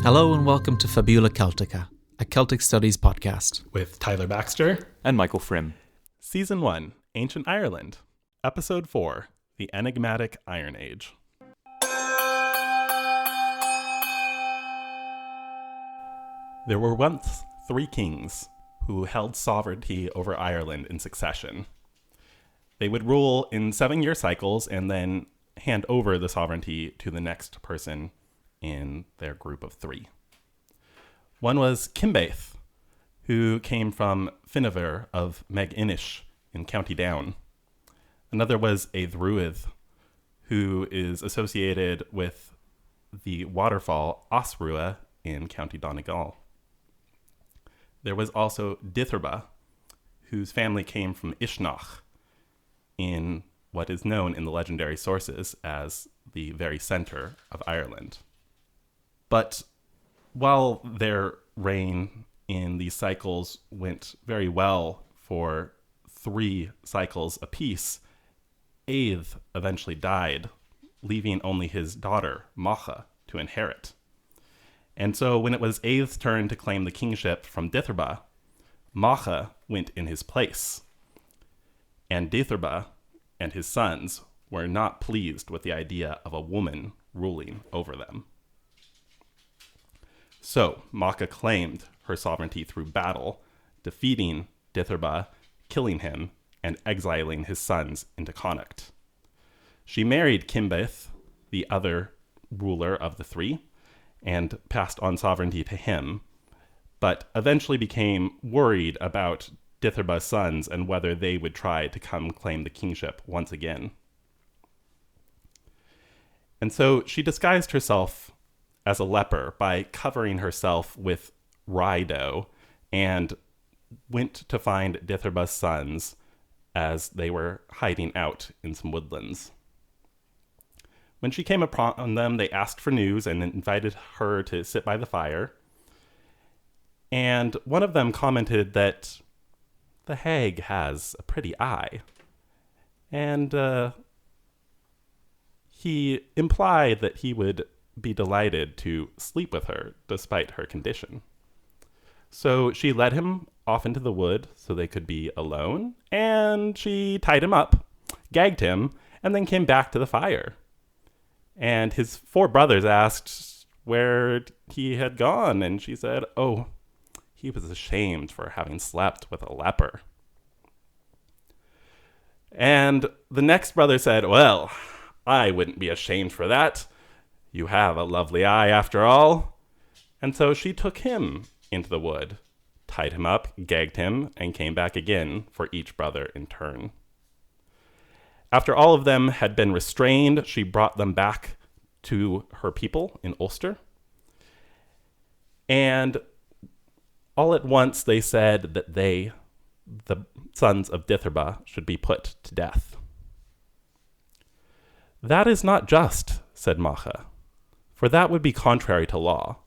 Hello and welcome to Fabula Celtica, a Celtic Studies podcast. With Tyler Baxter and Michael Frim. Season 1, Ancient Ireland. Episode 4, The Enigmatic Iron Age. There were once 3 kings who held sovereignty over Ireland in succession. They would rule in 7-year cycles and then hand over the sovereignty to the next person in their group of 3. One was Kinbaith, who came from Findabair of Meg Inish in County Down. Another was Eithruith, who is associated with the waterfall Osrua in County Donegal. There was also Ditherba, whose family came from Ishnach in what is known in the legendary sources as the very center of Ireland. But while their reign in these cycles went very well for 3 cycles apiece, Eith eventually died, leaving only his daughter, Macha, to inherit. And so when it was Eith's turn to claim the kingship from Ditherba, Macha went in his place. And Ditherba and his sons were not pleased with the idea of a woman ruling over them. So Macha claimed her sovereignty through battle, defeating Ditherba, killing him, and exiling his sons into Connacht. She married Kinbaith, the other ruler of the 3, and passed on sovereignty to him, but eventually became worried about Ditherba's sons and whether they would try to come claim the kingship once again. And so she disguised herself as a leper by covering herself with rye dough and went to find Ditherba's sons as they were hiding out in some woodlands. When she came upon them, they asked for news and invited her to sit by the fire. And one of them commented that the hag has a pretty eye. And he implied that he would be delighted to sleep with her despite her condition. So she led him off into the wood so they could be alone, and she tied him up, gagged him, and then came back to the fire. And his 4 brothers asked where he had gone, and she said, oh, he was ashamed for having slept with a leper. And the next brother said, well, I wouldn't be ashamed for that. You have a lovely eye after all. And so she took him into the wood, tied him up, gagged him, and came back again for each brother in turn. After all of them had been restrained, she brought them back to her people in Ulster. And all at once they said that they, the sons of Ditherba, should be put to death. That is not just, said Macha, for that would be contrary to law.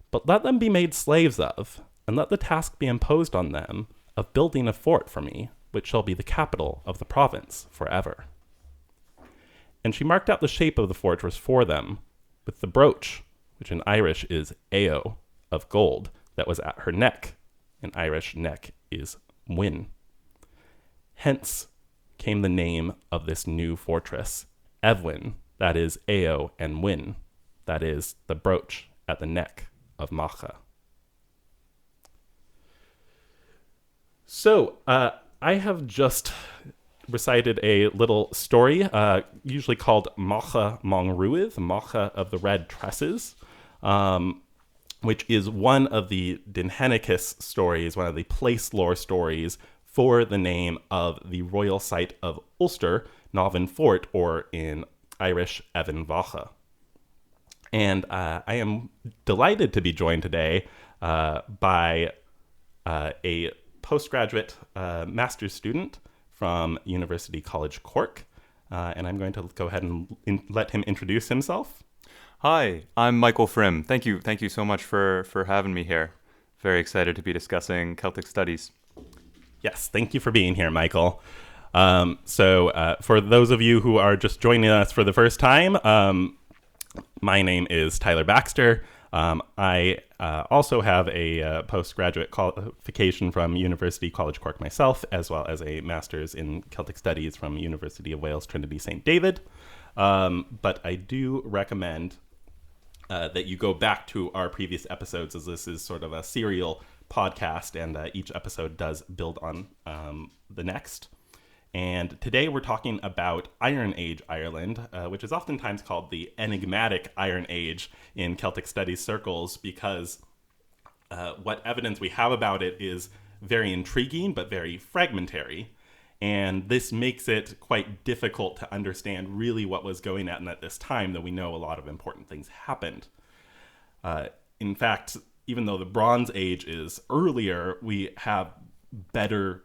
But let them be made slaves of, and let the task be imposed on them of building a fort for me, which shall be the capital of the province forever. And she marked out the shape of the fortress for them, with the brooch, which in Irish is ao, of gold, that was at her neck. In Irish, neck is win. Hence came the name of this new fortress, Evlin, that is ao and win, that is the brooch at the neck of Macha. So, I have just recited a little story, usually called Macha Mong Ruith, Macha of the Red Tresses, which is one of the Dinhenicus stories, one of the place lore stories for the name of the royal site of Ulster, Navan Fort, or in Irish, Evan Vacha. And I am delighted to be joined today by a postgraduate master's student from University College Cork. And I'm going to go ahead and let him introduce himself. Hi, I'm Michael Frim. Thank you so much for having me here. Very excited to be discussing Celtic studies. Yes, thank you for being here, Michael. So for those of you who are just joining us for the first time, my name is Tyler Baxter. I also have a postgraduate qualification from University College Cork myself, as well as a master's in Celtic Studies from University of Wales Trinity St. David. But I do recommend that you go back to our previous episodes, as this is sort of a serial podcast, and each episode does build on the next. And today we're talking about Iron Age Ireland, which is oftentimes called the Enigmatic Iron Age in Celtic studies circles, because what evidence we have about it is very intriguing but very fragmentary. And this makes it quite difficult to understand really what was going on at this time, though we know a lot of important things happened. In fact, even though the Bronze Age is earlier, we have better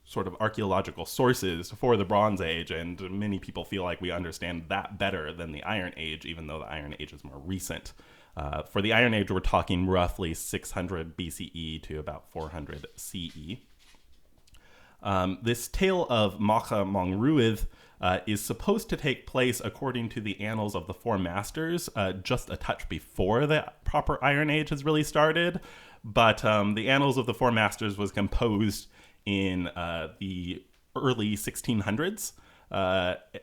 sort of archaeological sources for the Bronze Age, and many people feel like we understand that better than the Iron Age, even though the Iron Age is more recent. For the Iron Age, we're talking roughly 600 BCE to about 400 CE. This tale of Macha Mong Ruaidh is supposed to take place, according to the Annals of the Four Masters, just a touch before the proper Iron Age has really started. But the Annals of the Four Masters was composed in the early 1600s.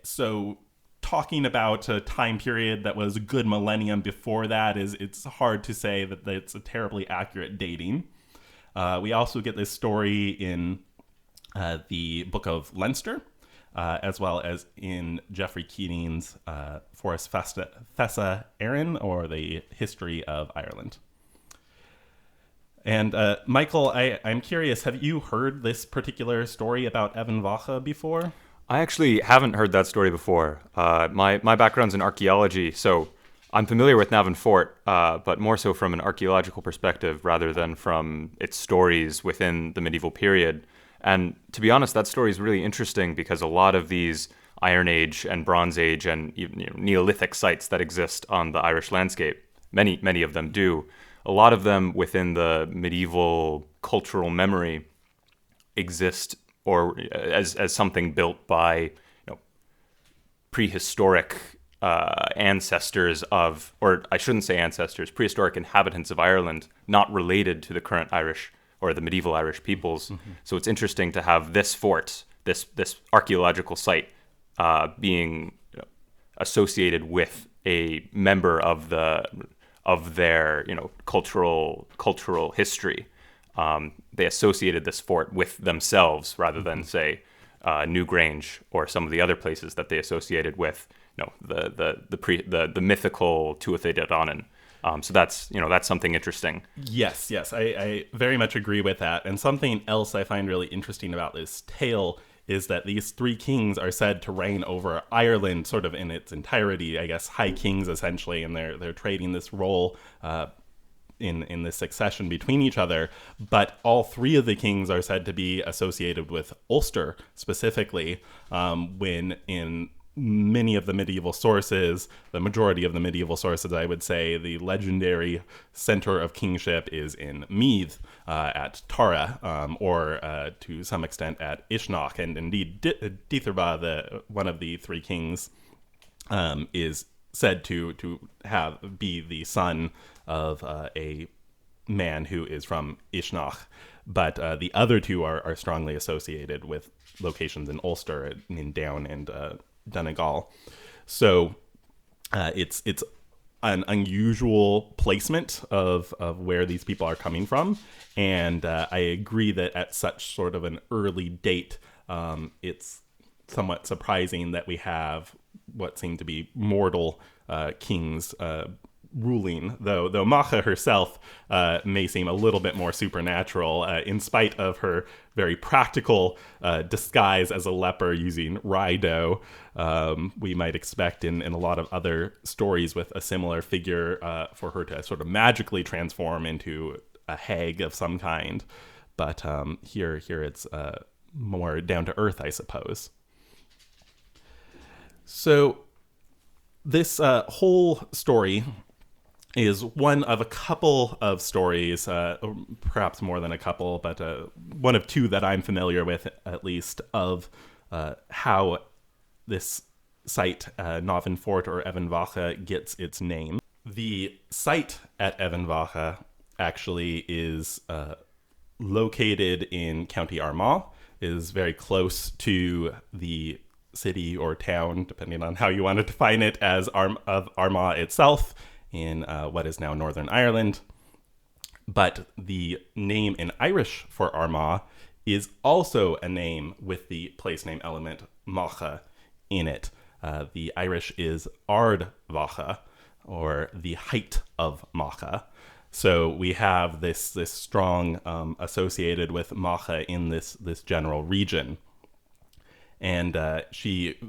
So talking about a time period that was a good millennium before that it's hard to say that it's a terribly accurate dating. We also get this story in the Book of Leinster, as well as in Geoffrey Keating's Forest Fessa Éireann, or the History of Ireland. And Michael, I'm curious, have you heard this particular story about Evan Vacha before? I actually haven't heard that story before. My background's in archaeology, so I'm familiar with Navan Fort, but more so from an archaeological perspective rather than from its stories within the medieval period. And to be honest, that story is really interesting because a lot of these Iron Age and Bronze Age and even, Neolithic sites that exist on the Irish landscape, many of them do, a lot of them within the medieval cultural memory exist or as something built by prehistoric ancestors of, or I shouldn't say ancestors, prehistoric inhabitants of Ireland, not related to the current Irish or the medieval Irish peoples. Mm-hmm. So it's interesting to have this fort, this archaeological site, being associated with a member of their cultural history. They associated this fort with themselves rather than say Newgrange or some of the other places that they associated with the mythical Tuatha De Danann. So that's something interesting. Yes, I very much agree with that. And something else I find really interesting about this tale is that these three kings are said to reign over Ireland sort of in its entirety, I guess, high kings essentially, and they're trading this role in this succession between each other. But all three of the kings are said to be associated with Ulster specifically, when in many of the medieval sources, the majority of the medieval sources, I would say, the legendary center of kingship is in Meath at Tara, or to some extent at Uisneach. And indeed, Dithirba, one of the three kings, is said to be the son of a man who is from Uisneach. But the other two are strongly associated with locations in Ulster, in Down and Donegal. So it's an unusual placement of where these people are coming from, and I agree that at such sort of an early date, it's somewhat surprising that we have what seem to be mortal kings ruling, though Macha herself may seem a little bit more supernatural, in spite of her very practical disguise as a leper using rye dough. We might expect in a lot of other stories with a similar figure for her to sort of magically transform into a hag of some kind. But here it's more down to earth, I suppose. So this whole story is one of a couple of stories, or perhaps more than a couple, but one of two that I'm familiar with, at least, of how this site, Navan Fort or Evan Vacha, gets its name. The site at Evanvacha actually is located in County Armagh, is very close to the city or town, depending on how you want to define it, as of Armagh itself in what is now Northern Ireland. But the name in Irish for Armagh is also a name with the place name element Macha in it. The Irish is Ard Vacha, or the height of Macha. So we have this strong associated with Macha in this general region. And she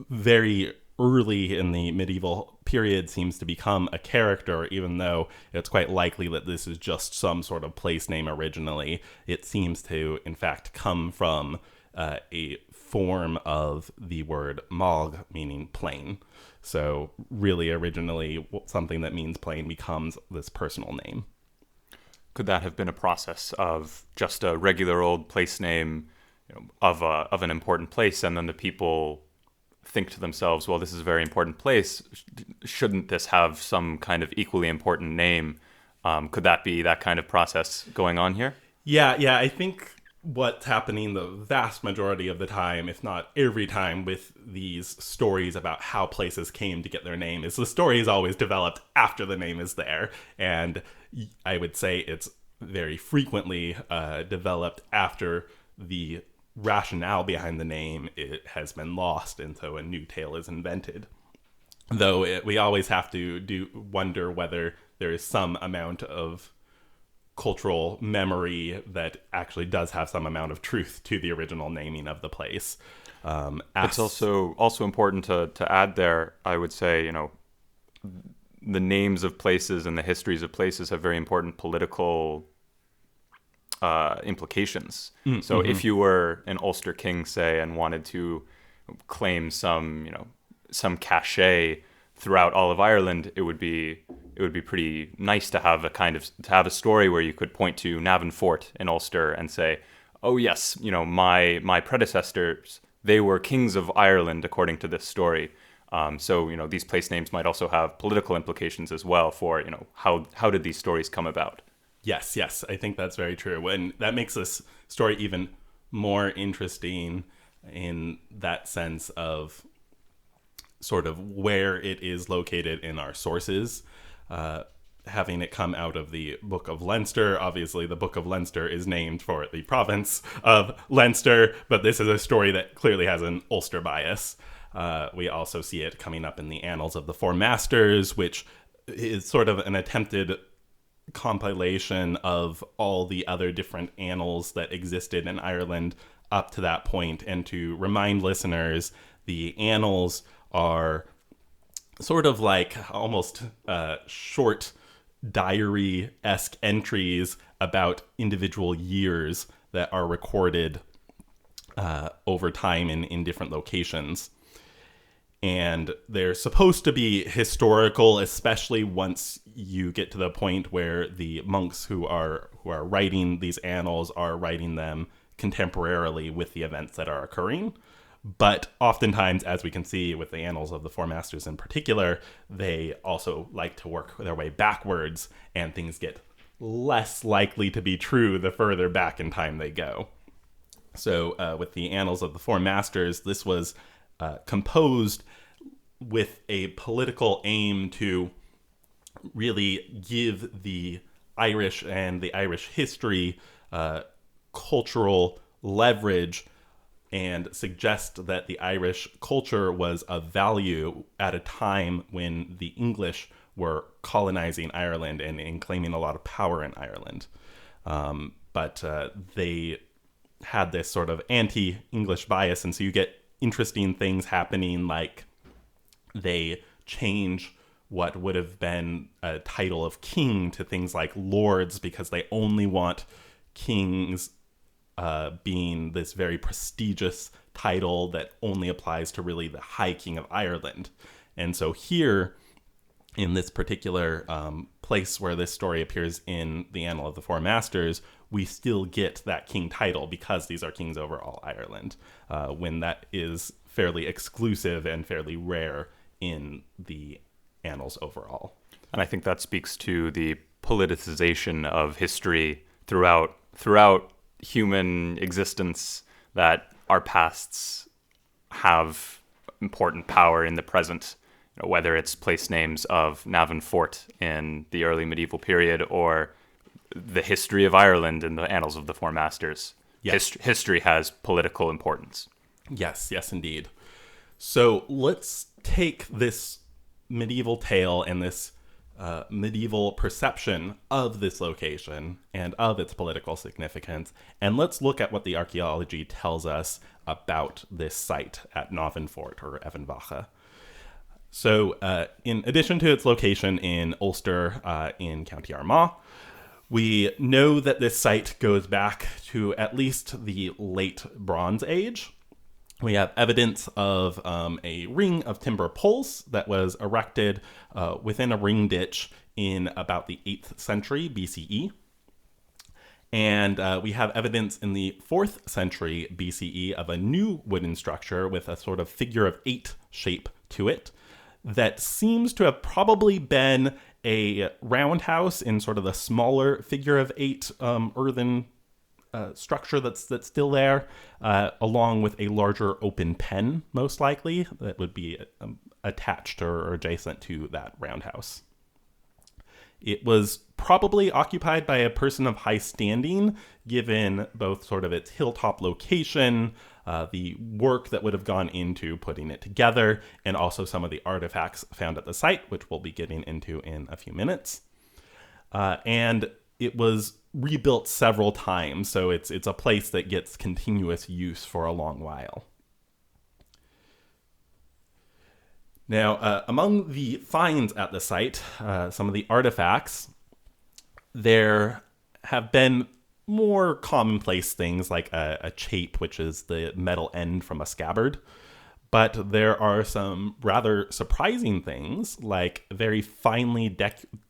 very early in the medieval period seems to become a character, even though it's quite likely that this is just some sort of place name originally. It seems to, in fact, come from a form of the word Mag, meaning plain. So really originally something that means plain becomes this personal name. Could that have been a process of just a regular old place name, of an important place, and then the people think to themselves, well, this is a very important place. Shouldn't this have some kind of equally important name? Could that be that kind of process going on here? Yeah, I think what's happening the vast majority of the time, if not every time, with these stories about how places came to get their name is the story is always developed after the name is there. And I would say it's very frequently developed after the rationale behind the name it has been lost, and so a new tale is invented. Though we always have to wonder whether there is some amount of cultural memory that actually does have some amount of truth to the original naming of the place. It's also important to add there, I would say, the names of places and the histories of places have very important political implications. So if you were an Ulster king, say, and wanted to claim some cachet throughout all of Ireland, it would be pretty nice to have a story where you could point to Navan Fort in Ulster and say, oh yes, my predecessors, they were kings of Ireland according to this story. So these place names might also have political implications as well for how did these stories come about. Yes, I think that's very true. And that makes this story even more interesting in that sense of sort of where it is located in our sources. Having it come out of the Book of Leinster. Obviously, the Book of Leinster is named for the province of Leinster, but this is a story that clearly has an Ulster bias. We also see it coming up in the Annals of the Four Masters, which is sort of an attempted compilation of all the other different annals that existed in Ireland up to that point. And to remind listeners, the annals are sort of like almost short diary-esque entries about individual years that are recorded over time in different locations. And they're supposed to be historical, especially once you get to the point where the monks who are writing these annals are writing them contemporarily with the events that are occurring. But oftentimes, as we can see with the Annals of the Four Masters in particular, they also like to work their way backwards, and things get less likely to be true the further back in time they go. So with the Annals of the Four Masters, this was composed with a political aim to really give the Irish and the Irish history cultural leverage, and suggest that the Irish culture was of value at a time when the English were colonizing Ireland and claiming a lot of power in Ireland. But they had this sort of anti-English bias, and so you get interesting things happening, like they change what would have been a title of king to things like lords, because they only want kings being this very prestigious title that only applies to really the High King of Ireland. And so here, in this particular place where this story appears in the Annal of the Four Masters, we still get that king title because these are kings over all Ireland, when that is fairly exclusive and fairly rare in the annals overall. And I think that speaks to the politicization of history throughout human existence, that our pasts have important power in the present, whether it's place names of Navan Fort in the early medieval period or the history of Ireland in the Annals of the Four Masters. Yes. History has political importance. Yes, indeed. So let's take this medieval tale and this medieval perception of this location and of its political significance, and let's look at what the archaeology tells us about this site at Navan Fort, or Emain Macha. So in addition to its location in Ulster in County Armagh, we know that this site goes back to at least the late Bronze Age. We have evidence of a ring of timber poles that was erected within a ring ditch in about the 8th century BCE. And we have evidence in the 4th century BCE of a new wooden structure with a sort of figure of 8 shape to it that seems to have probably been a roundhouse in sort of the smaller figure of 8 earthen structure that's still there, along with a larger open pen, most likely, that would be attached or adjacent to that roundhouse. It was probably occupied by a person of high standing, given both sort of its hilltop location, the work that would have gone into putting it together, and also some of the artifacts found at the site, which we'll be getting into in a few minutes. And it was rebuilt several times, so it's a place that gets continuous use for a long while. Now, among the finds at the site, some of the artifacts, there have been more commonplace things like a chape, which is the metal end from a scabbard. But there are some rather surprising things, like a very finely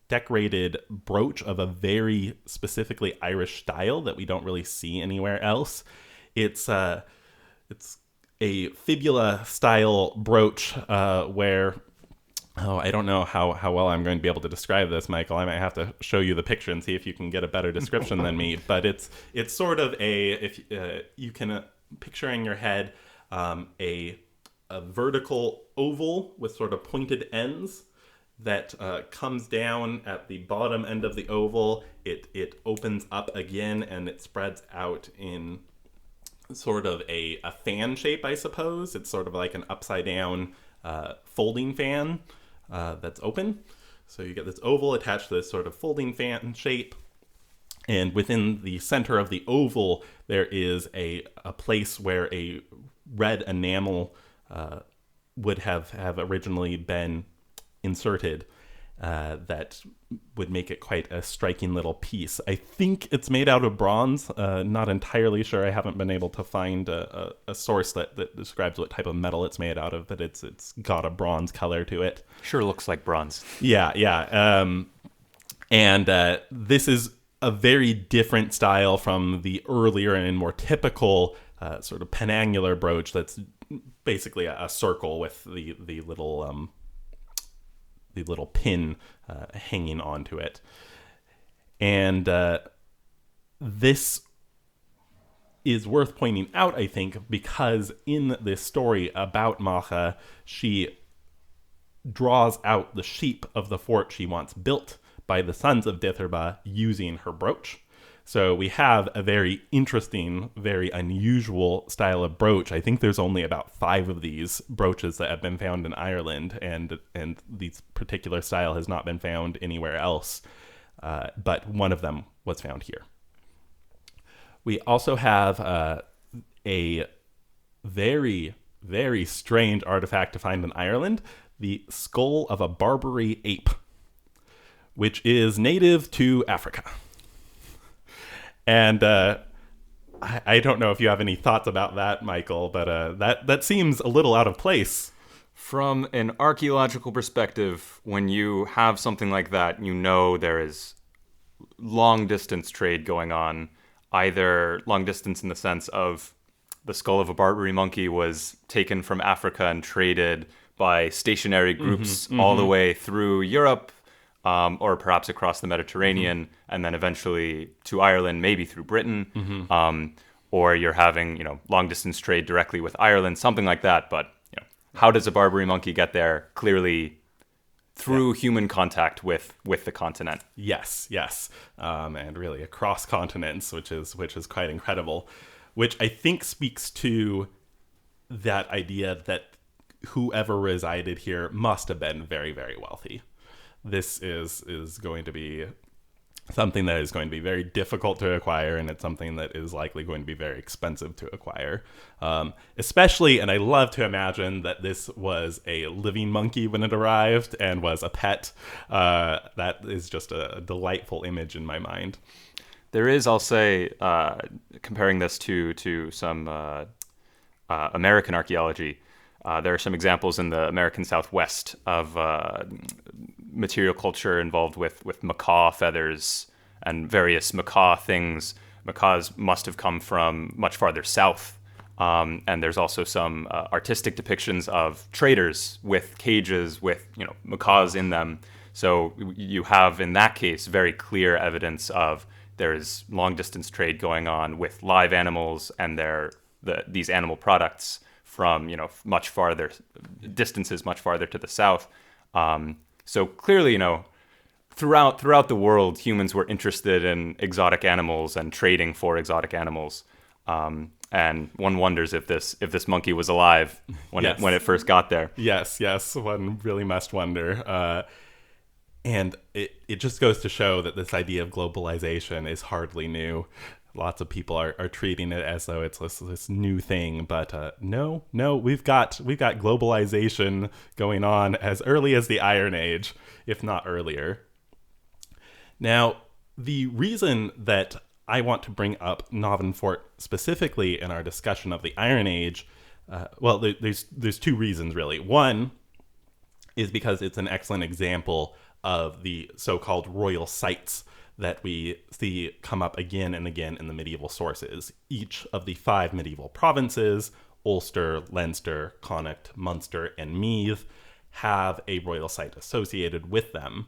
decorated brooch of a very specifically Irish style that we don't really see anywhere else. It's a fibula style brooch where, I don't know how well I'm going to be able to describe this, Michael. I might have to show you the picture and see if you can get a better description than me. But it's sort of if you can picture in your head a vertical oval with sort of pointed ends that comes down at the bottom end of the oval. It opens up again and it spreads out in sort of a fan shape, I suppose. It's sort of like an upside down folding fan that's open. So you get this oval attached to this sort of folding fan shape. And within the center of the oval, there is a place where a red enamel would have originally been inserted that would make it quite a striking little piece. I think it's made out of bronze. Not entirely sure. I haven't been able to find a source that describes what type of metal it's made out of, but it's got a bronze color to it. Sure looks like bronze. Yeah. And this is a very different style from the earlier and more typical sort of penangular brooch that's basically a circle with the little pin hanging onto it. And this is worth pointing out, I think, because in this story about Macha, she draws out the shape of the fort she wants built by the sons of Dithirba using her brooch. So we have a very interesting, very unusual style of brooch. I think there's only about 5 of these brooches that have been found in Ireland, and this particular style has not been found anywhere else. But one of them was found here. We also have a very, very strange artifact to find in Ireland, the skull of a Barbary ape, which is native to Africa. And I don't know if you have any thoughts about that, Michael, but that seems a little out of place. From an archaeological perspective, when you have something like that, you know there is long-distance trade going on, either long distance in the sense of the skull of a Barbary monkey was taken from Africa and traded by stationary groups all the way through Europe, or perhaps across the Mediterranean, and then eventually to Ireland, maybe through Britain, or you're having long distance trade directly with Ireland, something like that. But how does a Barbary monkey get there? Clearly through human contact with the continent. Yes, and really across continents, which is quite incredible, which I think speaks to that idea that whoever resided here must have been very, very wealthy. This is going to be something that is going to be very difficult to acquire, and it's something that is likely going to be very expensive to acquire. Especially, and I love to imagine that this was a living monkey when it arrived and was a pet. That is just a delightful image in my mind. There is, I'll say, comparing this to some American archaeology, there are some examples in the American Southwest of material culture involved with macaw feathers and various macaw things. Macaws must have come from much farther south. And there's also some artistic depictions of traders with cages with macaws in them. So you have, in that case, very clear evidence of there is long distance trade going on with live animals and these animal products from much farther distances, much farther to the south. So clearly, throughout the world, humans were interested in exotic animals and trading for exotic animals. And one wonders if this monkey was alive when it first got there. Yes, one really must wonder. And it just goes to show that this idea of globalization is hardly new. Lots of people are treating it as though it's this new thing, but no, we've got globalization going on as early as the Iron Age, if not earlier. Now, the reason that I want to bring up Navan Fort specifically in our discussion of the Iron Age, there's two reasons really. One is because it's an excellent example of the so-called royal sites that we see come up again and again in the medieval sources. Each of the 5 medieval provinces, Ulster, Leinster, Connacht, Munster, and Meath, have a royal site associated with them.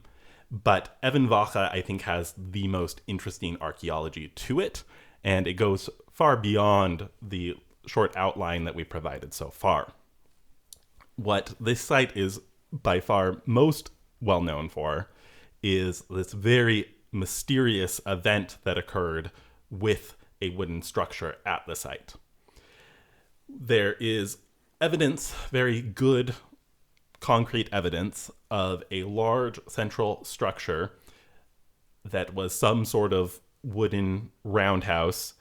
But Emain Macha, I think, has the most interesting archaeology to it, and it goes far beyond the short outline that we provided so far. What this site is by far most well known for is this very mysterious event that occurred with a wooden structure at the site. There is evidence, very good concrete evidence, of a large central structure that was some sort of wooden roundhouse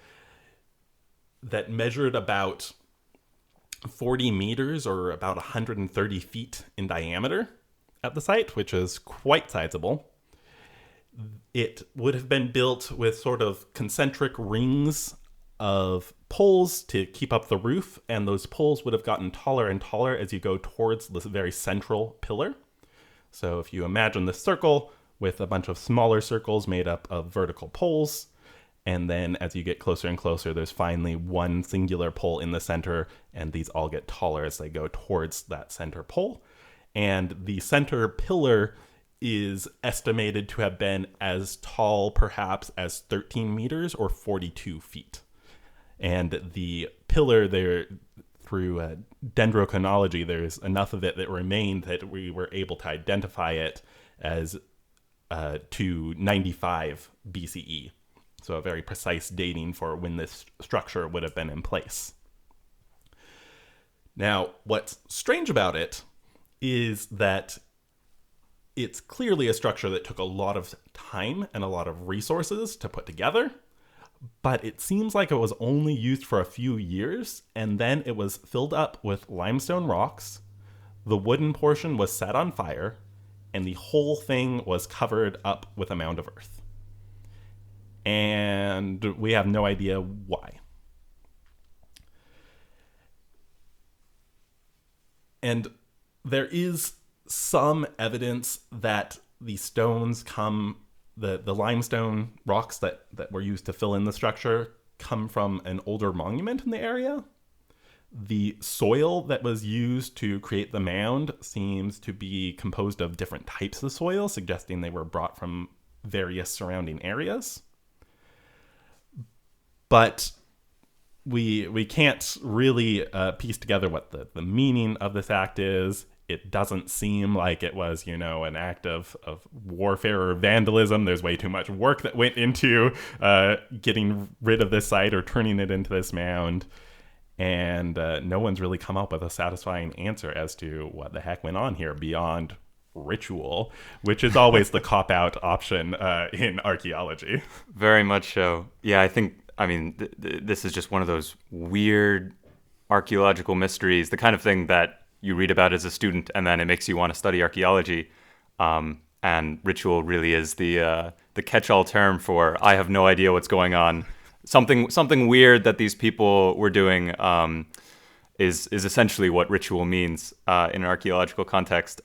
that measured about 40 meters or about 130 feet in diameter at the site, which is quite sizable. It would have been built with sort of concentric rings of poles to keep up the roof, and those poles would have gotten taller and taller as you go towards this very central pillar. So if you imagine this circle with a bunch of smaller circles made up of vertical poles, and then as you get closer and closer, there's finally one singular pole in the center, and these all get taller as they go towards that center pole. And the center pillar is estimated to have been as tall perhaps as 13 meters or 42 feet. And the pillar there, through dendrochronology, there's enough of it that remained that we were able to identify it as to 95 BCE. So a very precise dating for when this structure would have been in place. Now, what's strange about it is that it's clearly a structure that took a lot of time and a lot of resources to put together, but it seems like it was only used for a few years, and then it was filled up with limestone rocks, the wooden portion was set on fire, and the whole thing was covered up with a mound of earth. And we have no idea why. And there is some evidence that the stones come, the limestone rocks that were used to fill in the structure come from an older monument in the area. The soil that was used to create the mound seems to be composed of different types of soil, suggesting they were brought from various surrounding areas. But we can't really piece together what the meaning of this act is. It doesn't seem like it was, an act of warfare or vandalism. There's way too much work that went into getting rid of this site or turning it into this mound. And no one's really come up with a satisfying answer as to what the heck went on here beyond ritual, which is always the cop-out option in archaeology. Very much so. Yeah, this is just one of those weird archaeological mysteries, the kind of thing that you read about as a student and then it makes you want to study archaeology. And ritual really is the catch-all term for I have no idea what's going on. Something weird that these people were doing is essentially what ritual means in an archaeological context.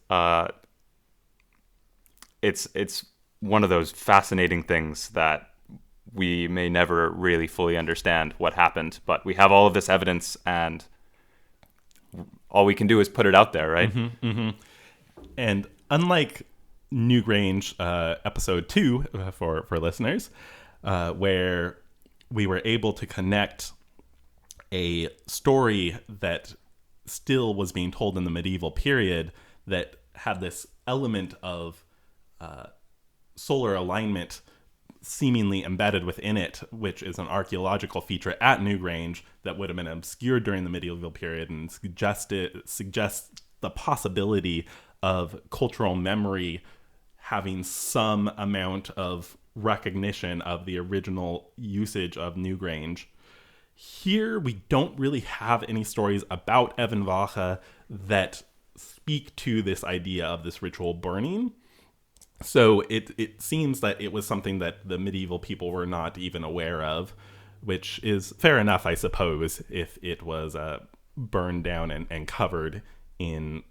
It's one of those fascinating things that we may never really fully understand what happened, but we have all of this evidence and all we can do is put it out there, right? Mm-hmm, mm-hmm. And unlike Newgrange episode 2 for listeners, where we were able to connect a story that still was being told in the medieval period that had this element of solar alignment seemingly embedded within it, which is an archaeological feature at Newgrange that would have been obscured during the medieval period and suggests the possibility of cultural memory having some amount of recognition of the original usage of Newgrange. Here, we don't really have any stories about Evan Vacha that speak to this idea of this ritual burning. So it seems that it was something that the medieval people were not even aware of, which is fair enough, I suppose, if it was burned down and covered in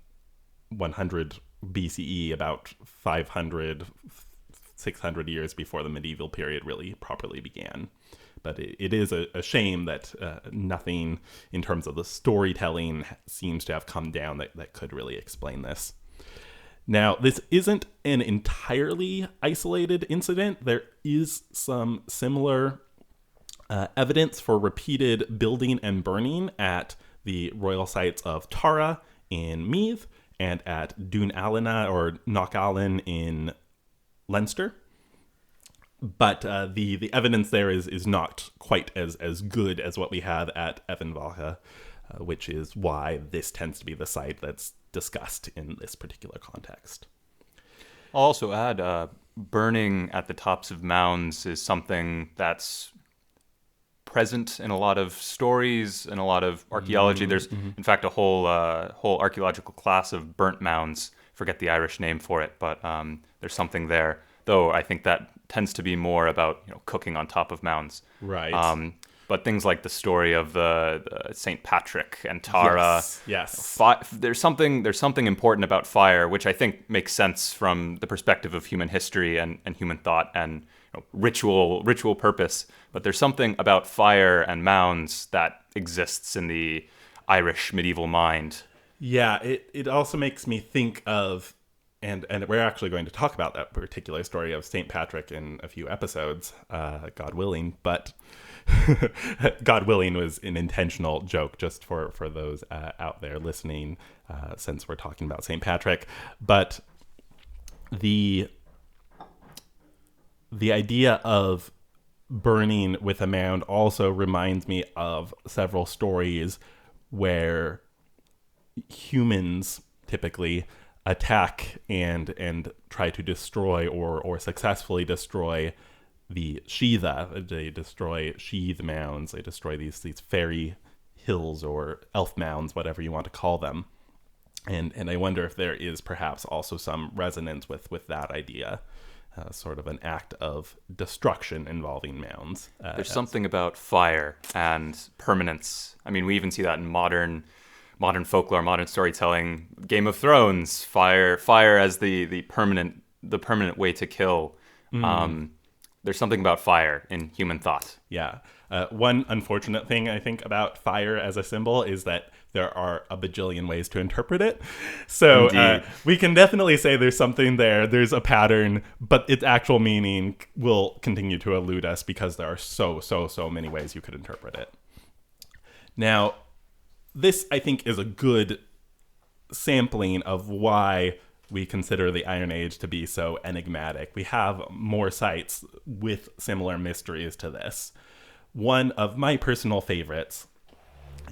100 BCE, about 500, 600 years before the medieval period really properly began. But it is a shame that nothing in terms of the storytelling seems to have come down that could really explain this. Now, this isn't an entirely isolated incident. There is some similar evidence for repeated building and burning at the royal sites of Tara in Meath and at Dún Alana or Knockallen in Leinster. But the evidence there is not quite as good as what we have at Evan Vacha, which is why this tends to be the site that's discussed in this particular context. I'll also add, burning at the tops of mounds is something that's present in a lot of stories and a lot of archaeology. There's, in fact, a whole archaeological class of burnt mounds. Forget the Irish name for it, but there's something there. Though I think that tends to be more about cooking on top of mounds. Right. But things like the story of the St. Patrick and Tara. Yes. There's something important about fire, which I think makes sense from the perspective of human history and human thought and ritual purpose. But there's something about fire and mounds that exists in the Irish medieval mind. Yeah, it also makes me think of, and we're actually going to talk about that particular story of St. Patrick in a few episodes, God willing, but God willing was an intentional joke just for those out there listening, since we're talking about St. Patrick. But the idea of burning with a mound also reminds me of several stories where humans typically attack and try to destroy or successfully destroy the Sheatha. They destroy sheath mounds. They destroy these fairy hills or elf mounds, whatever you want to call them. And I wonder if there is perhaps also some resonance with that idea, sort of an act of destruction involving mounds. There's something about fire and permanence. I mean, we even see that in modern folklore, modern storytelling. Game of Thrones, fire as the permanent way to kill. There's something about fire in human thought. Yeah. One unfortunate thing I think about fire as a symbol is that there are a bajillion ways to interpret it. So we can definitely say there's something there, there's a pattern, but its actual meaning will continue to elude us because there are so many ways you could interpret it. Now, this, I think, is a good sampling of why we consider the Iron Age to be so enigmatic. We have more sites with similar mysteries to this. One of my personal favorites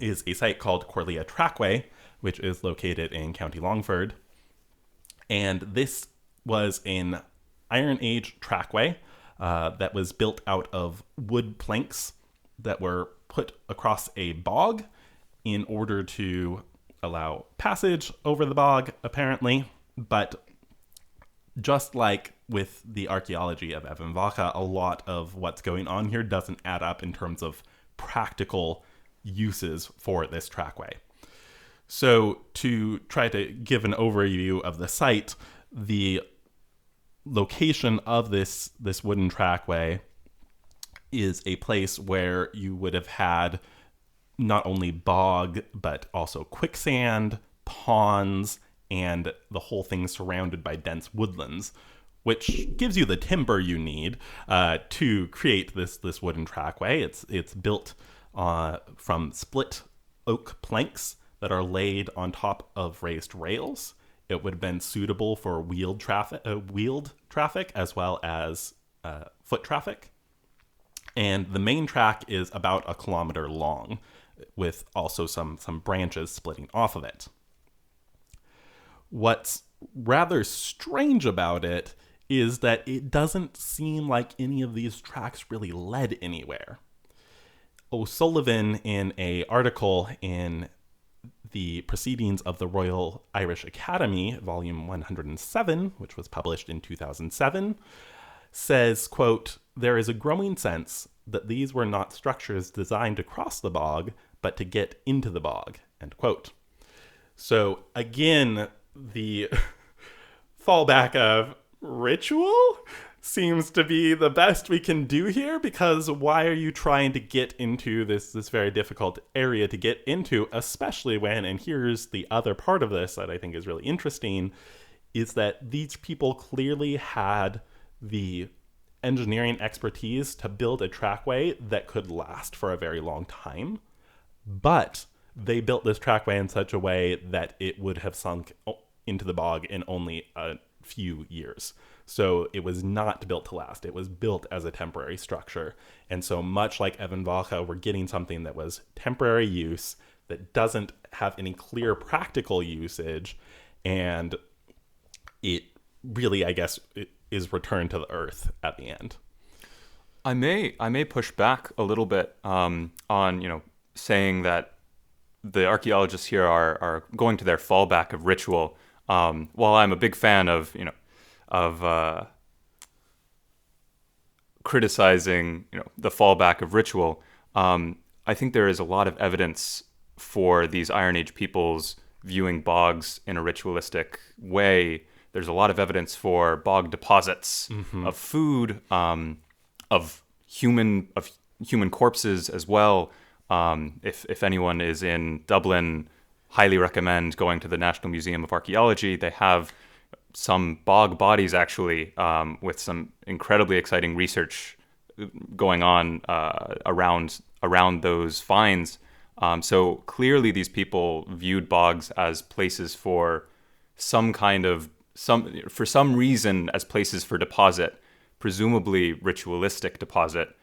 is a site called Corlea Trackway, which is located in County Longford. And this was an Iron Age trackway that was built out of wood planks that were put across a bog in order to allow passage over the bog, apparently. But just like with the archaeology of Evan Vacha, a lot of what's going on here doesn't add up in terms of practical uses for this trackway. So to try to give an overview of the site, the location of this wooden trackway is a place where you would have had not only bog, but also quicksand, ponds, and the whole thing surrounded by dense woodlands, which gives you the timber you need to create this wooden trackway. It's built from split oak planks that are laid on top of raised rails. It would have been suitable for wheeled traffic as well as foot traffic. And the main track is about 1 kilometer long, with also some branches splitting off of it. What's rather strange about it is that it doesn't seem like any of these tracks really led anywhere. O'Sullivan, in an article in the Proceedings of the Royal Irish Academy, volume 107, which was published in 2007, says, quote, "There is a growing sense that these were not structures designed to cross the bog, but to get into the bog," end quote. So again, the fallback of ritual seems to be the best we can do here, because why are you trying to get into this very difficult area to get into, especially when, and here's the other part of this that I think is really interesting, is that these people clearly had the engineering expertise to build a trackway that could last for a very long time, but they built this trackway in such a way that it would have sunk into the bog in only a few years. So it was not built to last. It was built as a temporary structure. And so much like Evan Vacha, we're getting something that was temporary use, that doesn't have any clear practical usage, and it really, I guess, it is returned to the earth at the end. I may push back a little bit on, saying that the archaeologists here are going to their fallback of ritual. While I'm a big fan of criticizing the fallback of ritual, I think there is a lot of evidence for these Iron Age peoples viewing bogs in a ritualistic way. There's a lot of evidence for bog deposits of food, of human corpses as well. If anyone is in Dublin, highly recommend going to the National Museum of Archaeology. They have some bog bodies, actually, with some incredibly exciting research going on around those finds. So clearly these people viewed bogs as places for some reason, as places for deposit, presumably ritualistic deposit.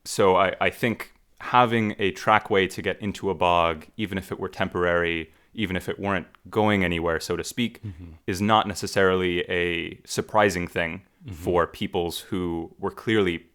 So I think having a trackway to get into a bog, even if it were temporary, even if it weren't going anywhere, so to speak, is not necessarily a surprising thing for peoples who were clearly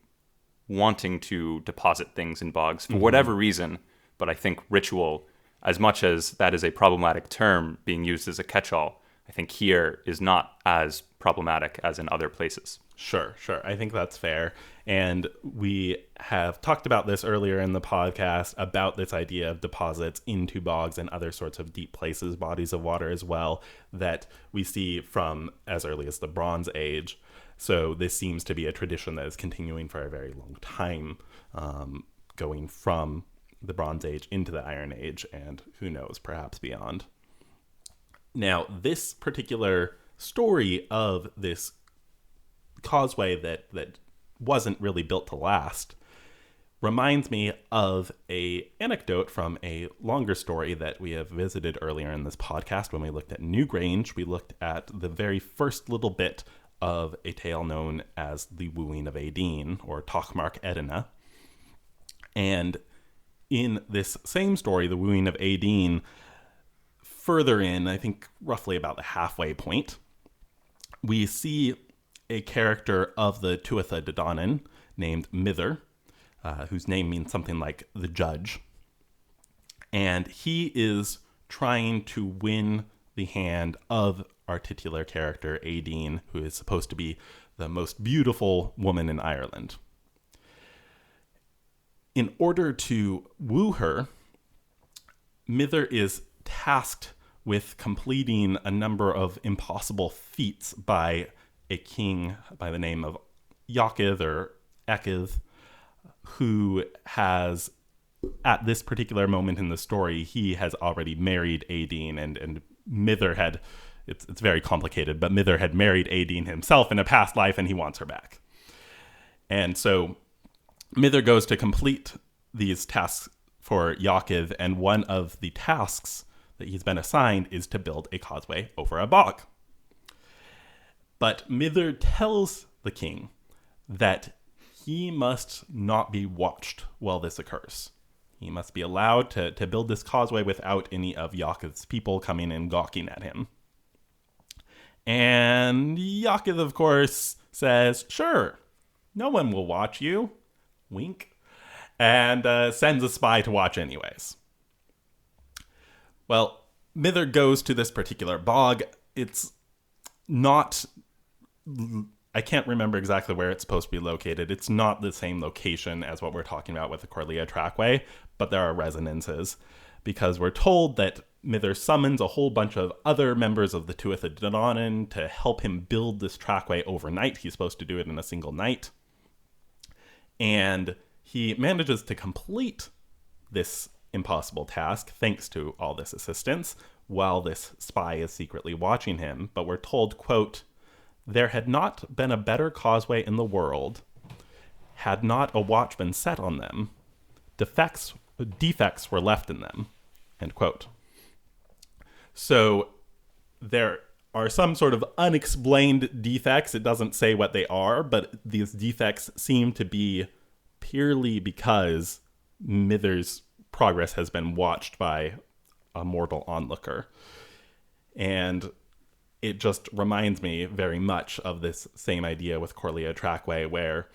wanting to deposit things in bogs for whatever reason. But I think ritual, as much as that is a problematic term being used as a catch-all, I think here is not as problematic as in other places. Sure. I think that's fair. And we have talked about this earlier in the podcast about this idea of deposits into bogs and other sorts of deep places, bodies of water as well, that we see from as early as the Bronze Age. So this seems to be a tradition that is continuing for a very long time, going from the Bronze Age into the Iron Age, and who knows, perhaps beyond. Now, this particular story of this causeway that wasn't really built to last reminds me of a anecdote from a longer story that we have visited earlier in this podcast. When we looked at Newgrange, we looked at the very first little bit of a tale known as the Wooing of Aideen, or Tochmarc Edina. And in this same story, the Wooing of Aideen, further in, I think roughly about the halfway point, we see a character of the Tuatha De Danann named Mither, whose name means something like the judge. And he is trying to win the hand of our titular character, Aideen, who is supposed to be the most beautiful woman in Ireland. In order to woo her, Mither is tasked with completing a number of impossible feats by a king by the name of Iachith or Echith, who has, at this particular moment in the story, he has already married Aideen, and Mither had, it's very complicated, but Mither had married Aideen himself in a past life, and he wants her back. And so Mither goes to complete these tasks for Iachith, and one of the tasks that he's been assigned is to build a causeway over a bog. But Mither tells the king that he must not be watched while this occurs. He must be allowed to build this causeway without any of Iachith's people coming and gawking at him. And Iachith, of course, says, sure, no one will watch you. Wink. And sends a spy to watch anyways. Well, Mither goes to this particular bog. It's not, I can't remember exactly where it's supposed to be located. It's not the same location as what we're talking about with the Corlea Trackway, but there are resonances, because we're told that Mither summons a whole bunch of other members of the Tuatha De Danann to help him build this trackway overnight. He's supposed to do it in a single night. And he manages to complete this impossible task thanks to all this assistance, while this spy is secretly watching him. But we're told, quote, "There had not been a better causeway in the world, had not a watchman set on them. Defects were left in them," end quote. So there are some sort of unexplained defects. It doesn't say what they are, but these defects seem to be purely because Mither's progress has been watched by a mortal onlooker. And it just reminds me very much of this same idea with Corlea Trackway, where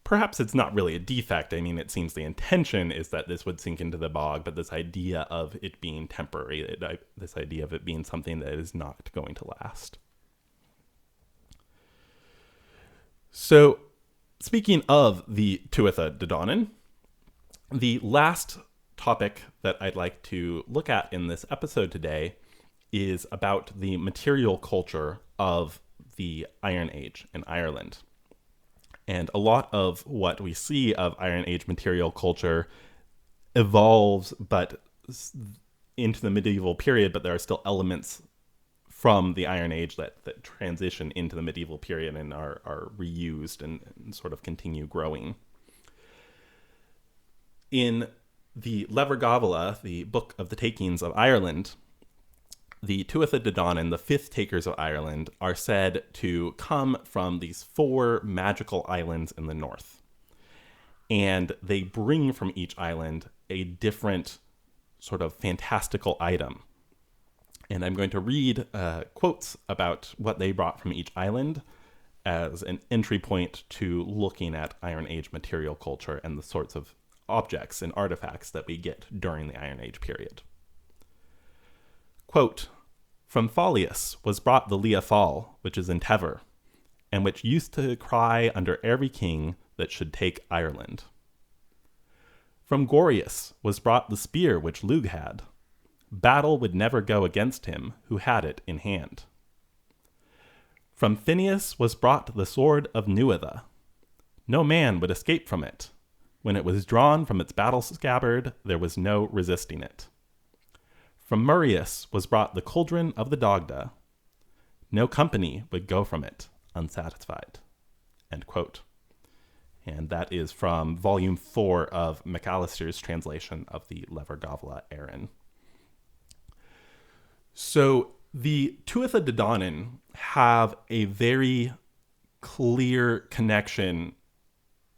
perhaps it's not really a defect. I mean, it seems the intention is that this would sink into the bog, but this idea of it being temporary, this idea of it being something that is not going to last. So, speaking of the Tuatha De Danann, the last topic that I'd like to look at in this episode today is about the material culture of the Iron Age in Ireland. And a lot of what we see of Iron Age material culture evolves but into the medieval period, but there are still elements from the Iron Age that transition into the medieval period and are reused and sort of continue growing. In the Lever Gabhala, the Book of the Takings of Ireland, the Tuatha De Danann, the fifth takers of Ireland, are said to come from these 4 magical islands in the north. And they bring from each island a different sort of fantastical item. And I'm going to read quotes about what they brought from each island as an entry point to looking at Iron Age material culture and the sorts of objects and artifacts that we get during the Iron Age period. Quote, "From Fáilias was brought the Lia Fáil, which is in Tever, and which used to cry under every king that should take Ireland. From Gorius was brought the spear which Lugh had. Battle would never go against him who had it in hand. From Phineas was brought the sword of Nuada. No man would escape from it. When it was drawn from its battle scabbard, there was no resisting it. From Murius was brought the cauldron of the Dagda. No company would go from it unsatisfied. End quote. And that is from Volume 4 of McAllister's translation of the Lever Gavla Éireann. So the Tuatha De Danann have a very clear connection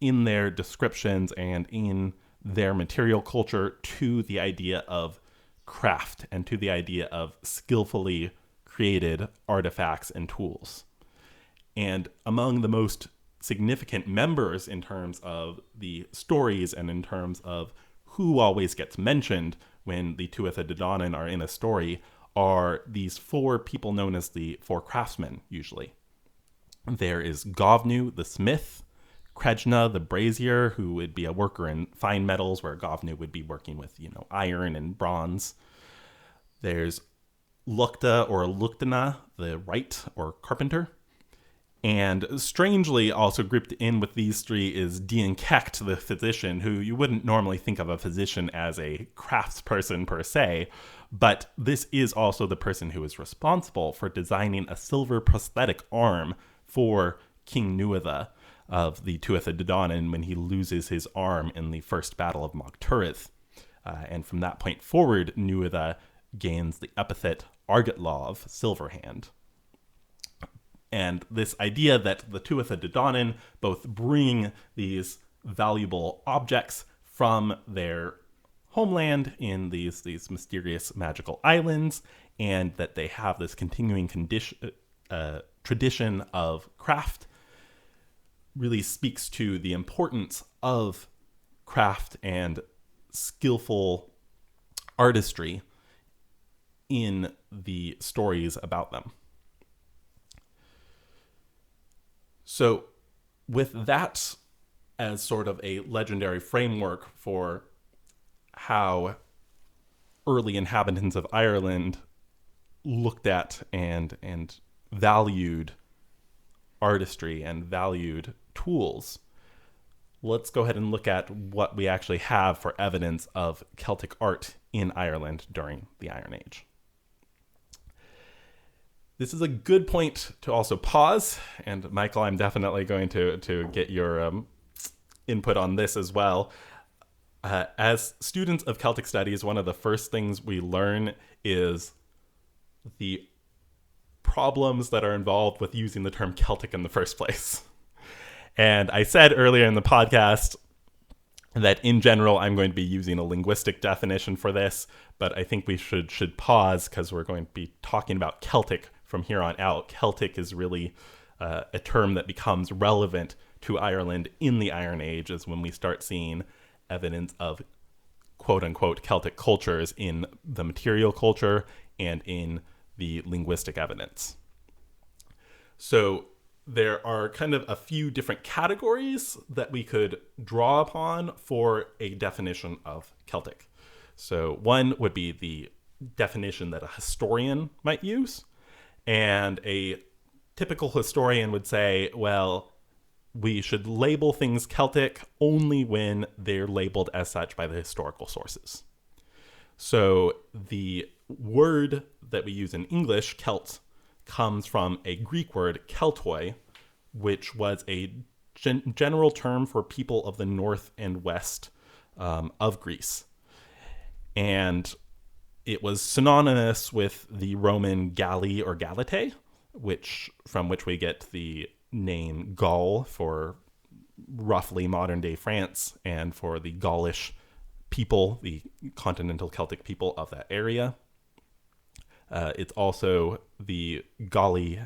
in their descriptions and in their material culture to the idea of craft and to the idea of skillfully created artifacts and tools. And among the most significant members in terms of the stories and in terms of who always gets mentioned when the Tuatha De Danann are in a story are these four people known as the four craftsmen, usually. There is Govnu, the smith, Credna, the brazier, who would be a worker in fine metals, where Govnu would be working with, iron and bronze. There's Lukta or Luktana, the wright or carpenter. And strangely, also grouped in with these three is Dian Kecht, the physician, who you wouldn't normally think of a physician as a craftsperson per se, but this is also the person who is responsible for designing a silver prosthetic arm for King Nuada of the Tuatha De Danann when he loses his arm in the first battle of Moch Turith. And from that point forward, Nuada gains the epithet Argatlov, Silver Hand. And this idea that the Tuatha De Danann both bring these valuable objects from their homeland in these mysterious magical islands, and that they have this continuing tradition of craft, really speaks to the importance of craft and skillful artistry in the stories about them. So with that as sort of a legendary framework for how early inhabitants of Ireland looked at and valued artistry and valued tools, let's go ahead and look at what we actually have for evidence of Celtic art in Ireland during the Iron Age. This is a good point to also pause, and Michael, I'm definitely going to get your input on this as well. As students of Celtic studies, one of the first things we learn is the problems that are involved with using the term Celtic in the first place. And I said earlier in the podcast that in general, I'm going to be using a linguistic definition for this, but I think we should pause because we're going to be talking about Celtic from here on out. Celtic is really a term that becomes relevant to Ireland in the Iron Age, is when we start seeing evidence of quote-unquote Celtic cultures in the material culture and in the linguistic evidence. So there are kind of a few different categories that we could draw upon for a definition of Celtic. So one would be the definition that a historian might use. And a typical historian would say, well, we should label things Celtic only when they're labeled as such by the historical sources. So the word that we use in English, Celt, comes from a Greek word, keltoi, which was a general term for people of the north and west of Greece. And it was synonymous with the Roman Galli or Galatae, from which we get the name Gaul for roughly modern-day France, and for the Gaulish people, the continental Celtic people of that area. It's also the Galli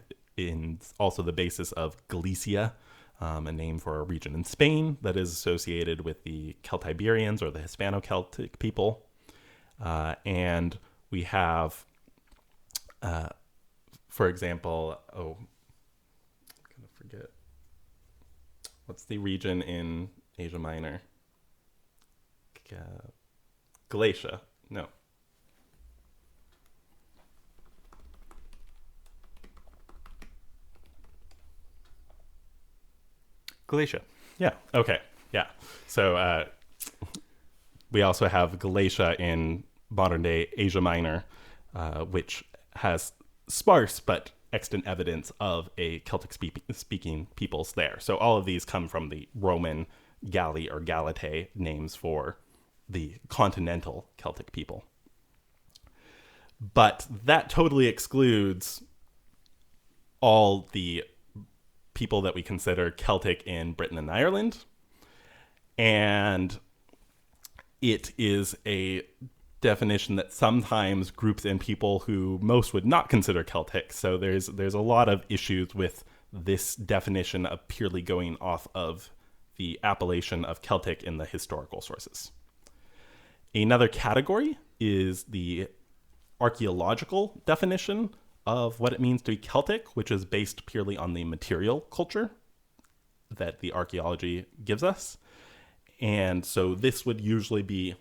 also the basis of Galicia, a name for a region in Spain that is associated with the Celtiberians or the Hispano-Celtic people. And we have, for example, I'm going to forget What's the region in Asia Minor? Galatia. No. Galatia. Yeah. Okay. Yeah. So we also have Galatia in modern-day Asia Minor, which has sparse but extant evidence of a Celtic-speaking peoples there. So all of these come from the Roman Galli or Galatae names for the continental Celtic people. But that totally excludes all the people that we consider Celtic in Britain and Ireland. And it is a definition that sometimes groups in people who most would not consider Celtic. So there's a lot of issues with this definition of purely going off of the appellation of Celtic in the historical sources. Another category is the archaeological definition of what it means to be Celtic, which is based purely on the material culture that the archaeology gives us. And so this would usually be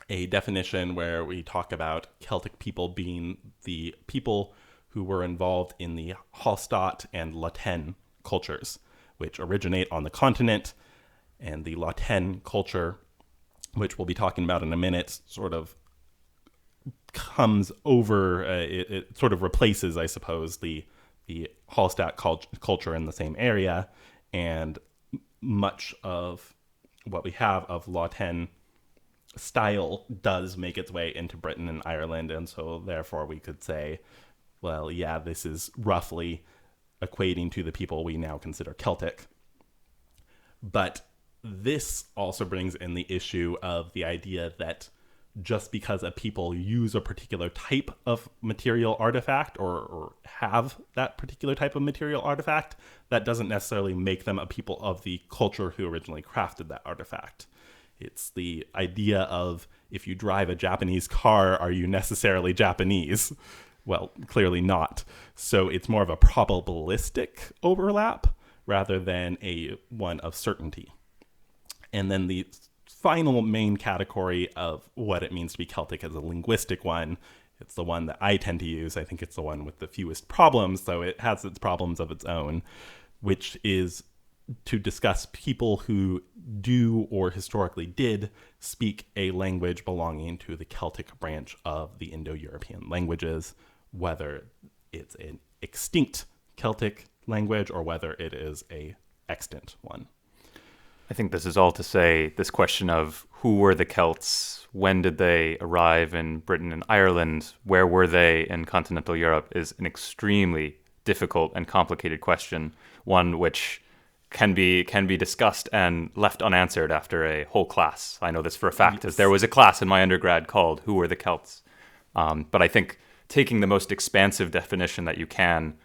a definition where we talk about Celtic people being the people who were involved in the Hallstatt and Tène cultures, which originate on the continent, and the Tène culture, which we'll be talking about in a minute, sort of comes over, it sort of replaces, I suppose, the Hallstatt culture in the same area, and much of what we have of Tène style does make its way into Britain and Ireland, and so therefore we could say, well, yeah, this is roughly equating to the people we now consider Celtic. But this also brings in the issue of the idea that just because a people use a particular type of material artifact or have that particular type of material artifact, that doesn't necessarily make them a people of the culture who originally crafted that artifact. It's the idea of, if you drive a Japanese car, are you necessarily Japanese? Well, clearly not. So it's more of a probabilistic overlap rather than a one of certainty. And then the final main category of what it means to be Celtic is a linguistic one. It's the one that I tend to use. I think it's the one with the fewest problems, though it has its problems of its own, which is to discuss people who do or historically did speak a language belonging to the Celtic branch of the Indo-European languages, whether it's an extinct Celtic language or whether it is a extant one. I think this is all to say this question of who were the Celts, when did they arrive in Britain and Ireland, where were they in continental Europe, is an extremely difficult and complicated question, one which can be discussed and left unanswered after a whole class. I know this for a fact, Yes. as there was a class in my undergrad called Who Were the Celts? But I think taking the most expansive definition that you can,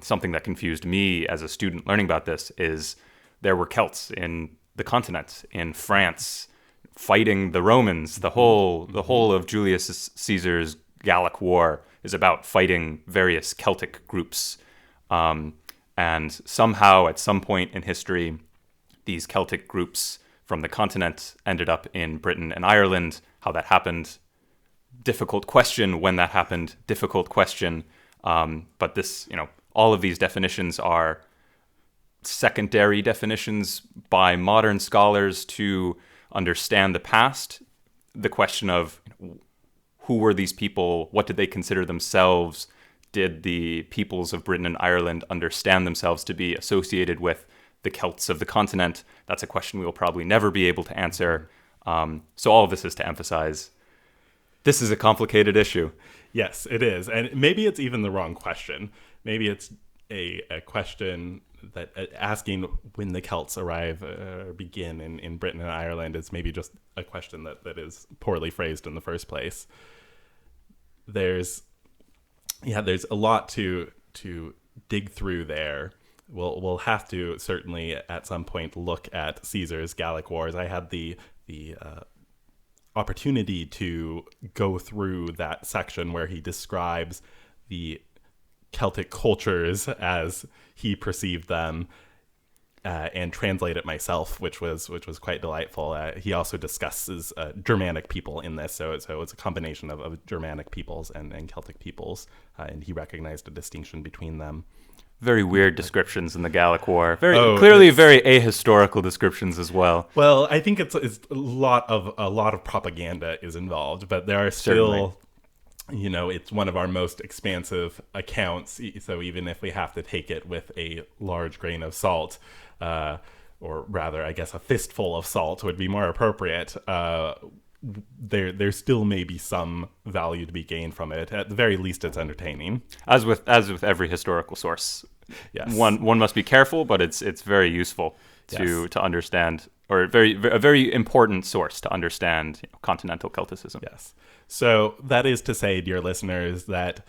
something that confused me as a student learning about this is there were Celts in the continent, in France, fighting the Romans. The whole of Julius Caesar's Gallic War is about fighting various Celtic groups. And somehow, at some point in history, these Celtic groups from the continent ended up in Britain and Ireland. How that happened, difficult question. When that happened, difficult question. But this, all of these definitions are secondary definitions by modern scholars to understand the past. The question of who were these people? What did they consider themselves? Did the peoples of Britain and Ireland understand themselves to be associated with the Celts of the continent? That's a question we will probably never be able to answer. So all of this is to emphasize this is a complicated issue. Yes, it is. And maybe it's even the wrong question. Maybe it's a question that asking when the Celts arrive or begin in Britain and Ireland is maybe just a question that is poorly phrased in the first place. There's a lot to dig through there. We'll have to certainly at some point look at Caesar's Gallic Wars. I had the opportunity to go through that section where he describes the Celtic cultures as he perceived them. and translate it myself, which was quite delightful. He also discusses Germanic people in this, so it's a combination of Germanic peoples and Celtic peoples, and he recognized a distinction between them. Very weird descriptions in the Gallic War. Clearly very ahistorical descriptions as well. Well, I think it's a lot of propaganda is involved, but there are still, it's one of our most expansive accounts. So even if we have to take it with a large grain of salt, or rather, I guess a fistful of salt would be more appropriate. There still may be some value to be gained from it. At the very least, it's entertaining. As with every historical source, yes. One must be careful, but it's very useful to understand, or a very important source to understand continental Celticism. Yes. So that is to say, dear listeners, that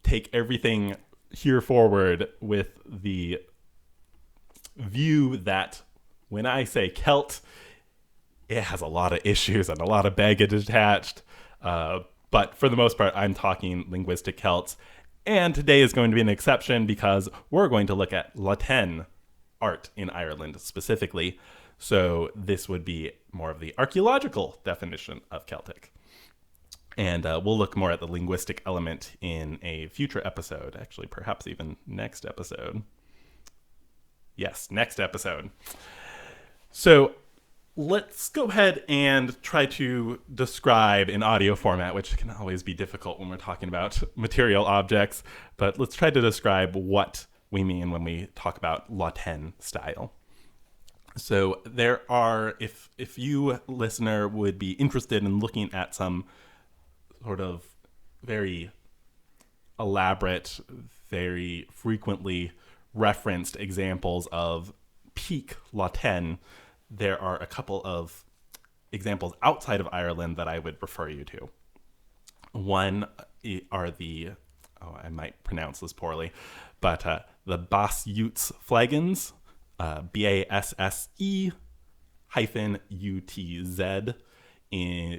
take everything here forward with the view that when I say Celt, it has a lot of issues and a lot of baggage attached. But for the most part, I'm talking linguistic Celts. And today is going to be an exception because we're going to look at Tène art in Ireland specifically. So this would be more of the archaeological definition of Celtic. And we'll look more at the linguistic element in a future episode, actually, perhaps even next episode. Yes, next episode. So let's go ahead and try to describe in audio format, which can always be difficult when we're talking about material objects, but let's try to describe what we mean when we talk about Tène style. So there are, if you, listener, would be interested in looking at some sort of very elaborate, very frequently referenced examples of peak Tène, there are a couple of examples outside of Ireland that I would refer you to. One are I might pronounce this poorly, but the Basse-Utz flagons, Basse-Utz,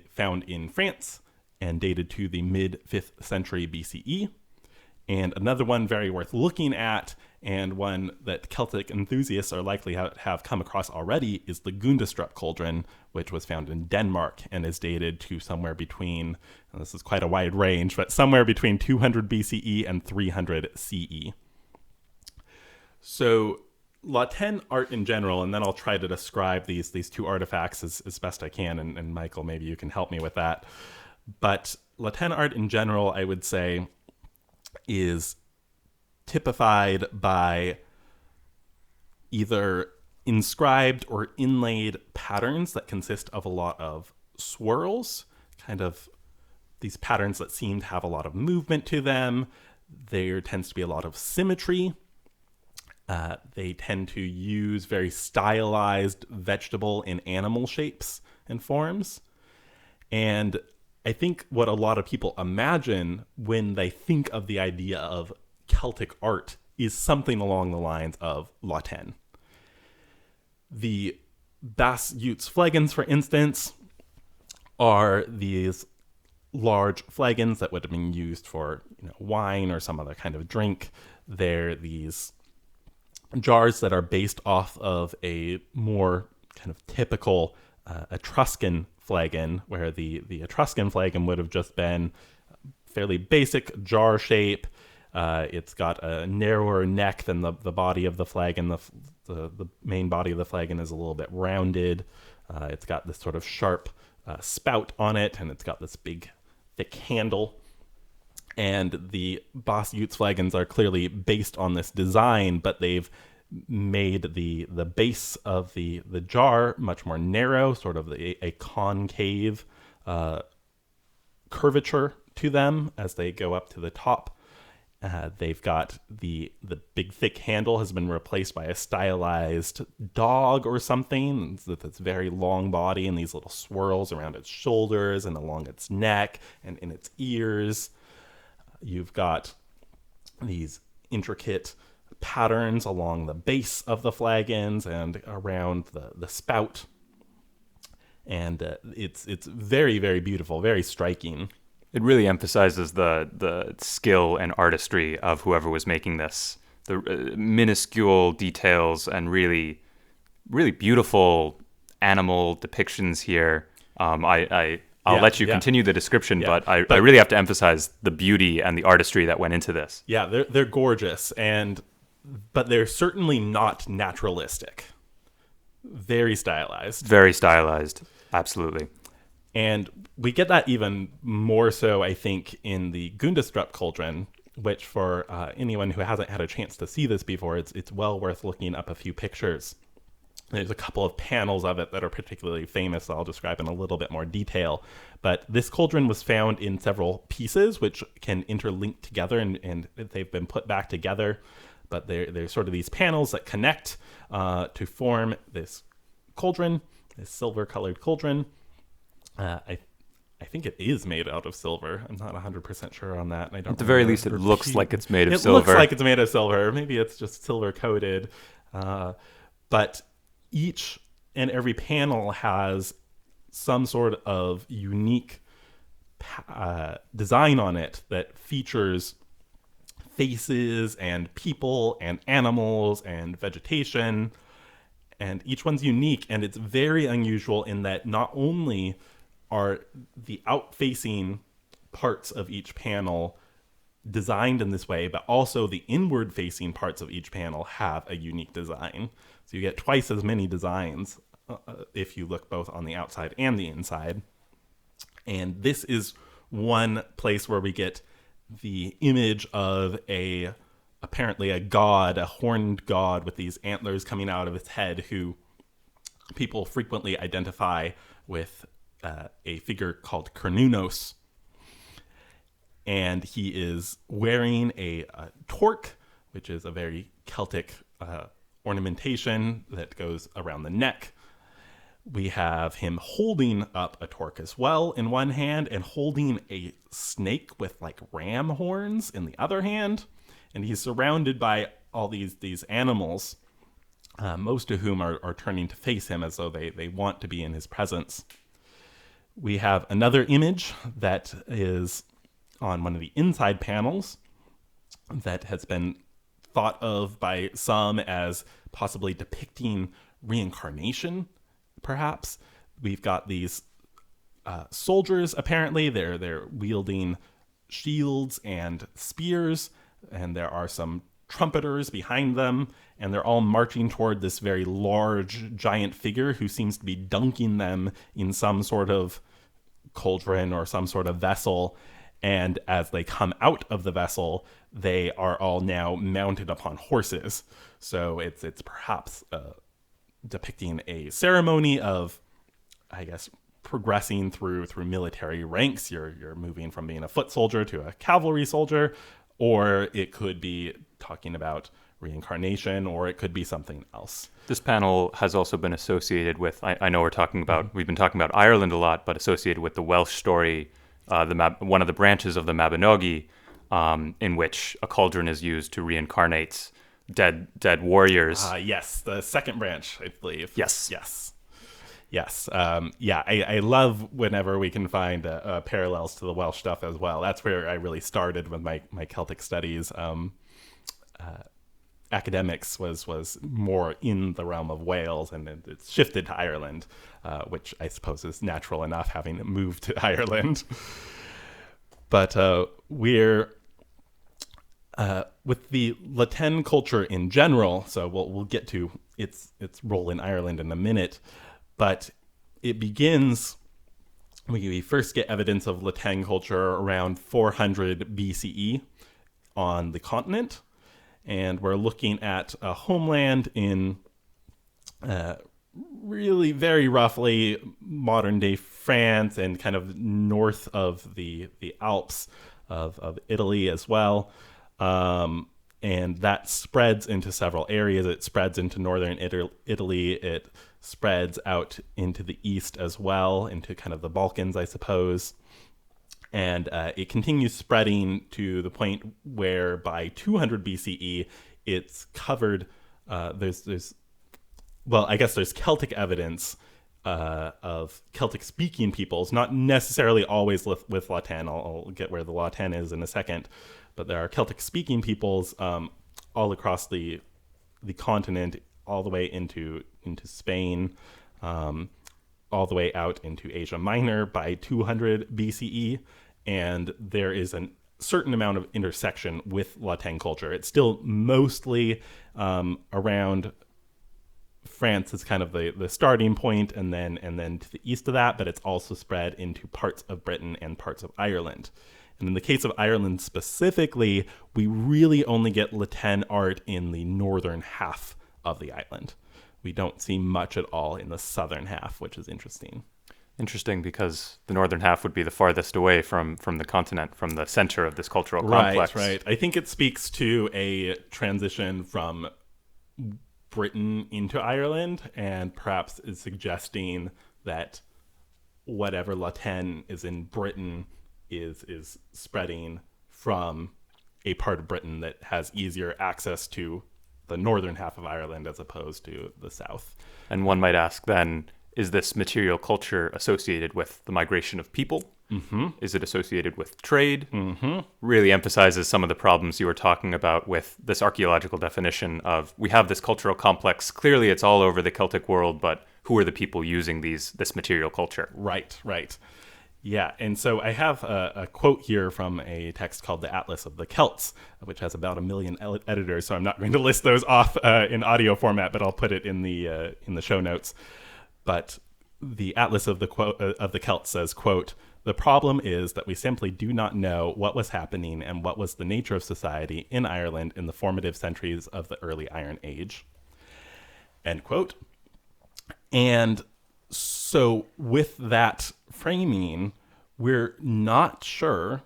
found in France and dated to the mid-5th century BCE. And another one very worth looking at, and one that Celtic enthusiasts are likely have come across already, is the Gundestrup cauldron, which was found in Denmark and is dated to somewhere between, and this is quite a wide range, but somewhere between 200 BCE and 300 CE. So Tène art in general, and then I'll try to describe these two artifacts as best I can, and Michael, maybe you can help me with that. But Tène art in general, I would say, is typified by either inscribed or inlaid patterns that consist of a lot of swirls, kind of these patterns that seem to have a lot of movement to them. There tends to be a lot of symmetry. They tend to use very stylized vegetable and animal shapes and forms. And I think what a lot of people imagine when they think of the idea of Celtic art is something along the lines of Tène. The Basse-Utz flagons, for instance, are these large flagons that would have been used for wine or some other kind of drink. They're these jars that are based off of a more kind of typical Etruscan flagon, where the Etruscan flagon would have just been fairly basic jar shape. It's got a narrower neck than the body of the flagon. The main body of the flagon is a little bit rounded. It's got this sort of sharp spout on it, and it's got this big, thick handle. And the Basse-Utz flagons are clearly based on this design, but they've made the base of the jar much more narrow, sort of a concave curvature to them as they go up to the top. They've got the big thick handle has been replaced by a stylized dog or something with its very long body and these little swirls around its shoulders and along its neck and in its ears. You've got these intricate patterns along the base of the flagons and around the spout. And it's very, very beautiful, very striking. It really emphasizes the skill and artistry of whoever was making this the minuscule details and really, really beautiful animal depictions here. I'll let you continue the description, but I really have to emphasize the beauty and the artistry that went into this. Yeah, they're gorgeous, but they're certainly not naturalistic. Very stylized. Very stylized, absolutely. And we get that even more so, I think, in the Gundestrup cauldron, which for anyone who hasn't had a chance to see this before, it's well worth looking up a few pictures. There's a couple of panels of it that are particularly famous that I'll describe in a little bit more detail. But this cauldron was found in several pieces, which can interlink together, and they've been put back together. But they're sort of these panels that connect to form this cauldron, this silver-colored cauldron. I think it is made out of silver. I'm not 100% sure on that. At the very least, it looks like it's made of silver. It looks like it's made of silver. Maybe it's just silver-coated. But each and every panel has some sort of unique design on it that features faces and people and animals and vegetation. And each one's unique, and it's very unusual in that not only are the out-facing parts of each panel designed in this way, but also the inward-facing parts of each panel have a unique design. So you get twice as many designs if you look both on the outside and the inside. And this is one place where we get the image of apparently a god, a horned god with these antlers coming out of its head, who people frequently identify with a figure called Cernunnos. And he is wearing a torque, which is a very Celtic ornamentation that goes around the neck. We have him holding up a torque as well in one hand, and holding a snake with like ram horns in the other hand. And he's surrounded by all these animals, most of whom are turning to face him as though they want to be in his presence. We have another image that is on one of the inside panels that has been thought of by some as possibly depicting reincarnation, perhaps. We've got these soldiers, apparently. They're wielding shields and spears, and there are some trumpeters behind them, and they're all marching toward this very large, giant figure who seems to be dunking them in some sort of cauldron or some sort of vessel. And as they come out of the vessel, they are all now mounted upon horses. So it's perhaps depicting a ceremony of, I guess, progressing through military ranks. You're moving from being a foot soldier to a cavalry soldier, or it could be talking about reincarnation, or it could be something else. This panel has also been associated with, I know we've been talking about Ireland a lot, but associated with the Welsh story, one of the branches of the Mabinogi, in which a cauldron is used to reincarnate dead warriors. Yes, the second branch, I believe. Yes. I love whenever we can find parallels to the Welsh stuff as well. That's where I really started with my Celtic studies. Academics was more in the realm of Wales, and it's shifted to Ireland, which I suppose is natural enough, having moved to Ireland. But we're with the Tène culture in general, so we'll get to its role in Ireland in a minute. But it begins, we first get evidence of Tène culture around 400 BCE on the continent. And we're looking at a homeland in really very roughly modern-day France and kind of north of the Alps of Italy as well. And that spreads into several areas. It spreads into northern Italy. It spreads out into the east as well, into kind of the Balkans, I suppose. And it continues spreading to the point where by 200 BCE, it's covered. There's Celtic evidence of Celtic-speaking peoples, not necessarily always with Tène. I'll get where the Tène is in a second. But there are Celtic-speaking peoples all across the continent, all the way into Spain, all the way out into Asia Minor by 200 BCE, and there is a certain amount of intersection with La Tène culture. It's still mostly around France is kind of the starting point, and then to the east of that, but it's also spread into parts of Britain and parts of Ireland. And in the case of Ireland specifically, we really only get La Tène art in the northern half of the island. We don't see much at all in the southern half, which is interesting. Interesting, because the northern half would be the farthest away from the continent, from the center of this cultural complex. Right. I think it speaks to a transition from Britain into Ireland, and perhaps is suggesting that whatever La Tène is in Britain is spreading from a part of Britain that has easier access to the northern half of Ireland as opposed to the south. And one might ask then, is this material culture associated with the migration of people? Mm-hmm. Is it associated with trade? Mm-hmm. Really emphasizes some of the problems you were talking about with this archaeological definition of, we have this cultural complex. Clearly it's all over the Celtic world, but who are the people using this material culture? Right. Yeah, and so I have a quote here from a text called the Atlas of the Celts, which has about 1 million editors, so I'm not going to list those off in audio format, but I'll put it in the show notes. But the Atlas of the Celts says, quote, "The problem is that we simply do not know what was happening and what was the nature of society in Ireland in the formative centuries of the early Iron Age." End quote. And so with that framing, we're not sure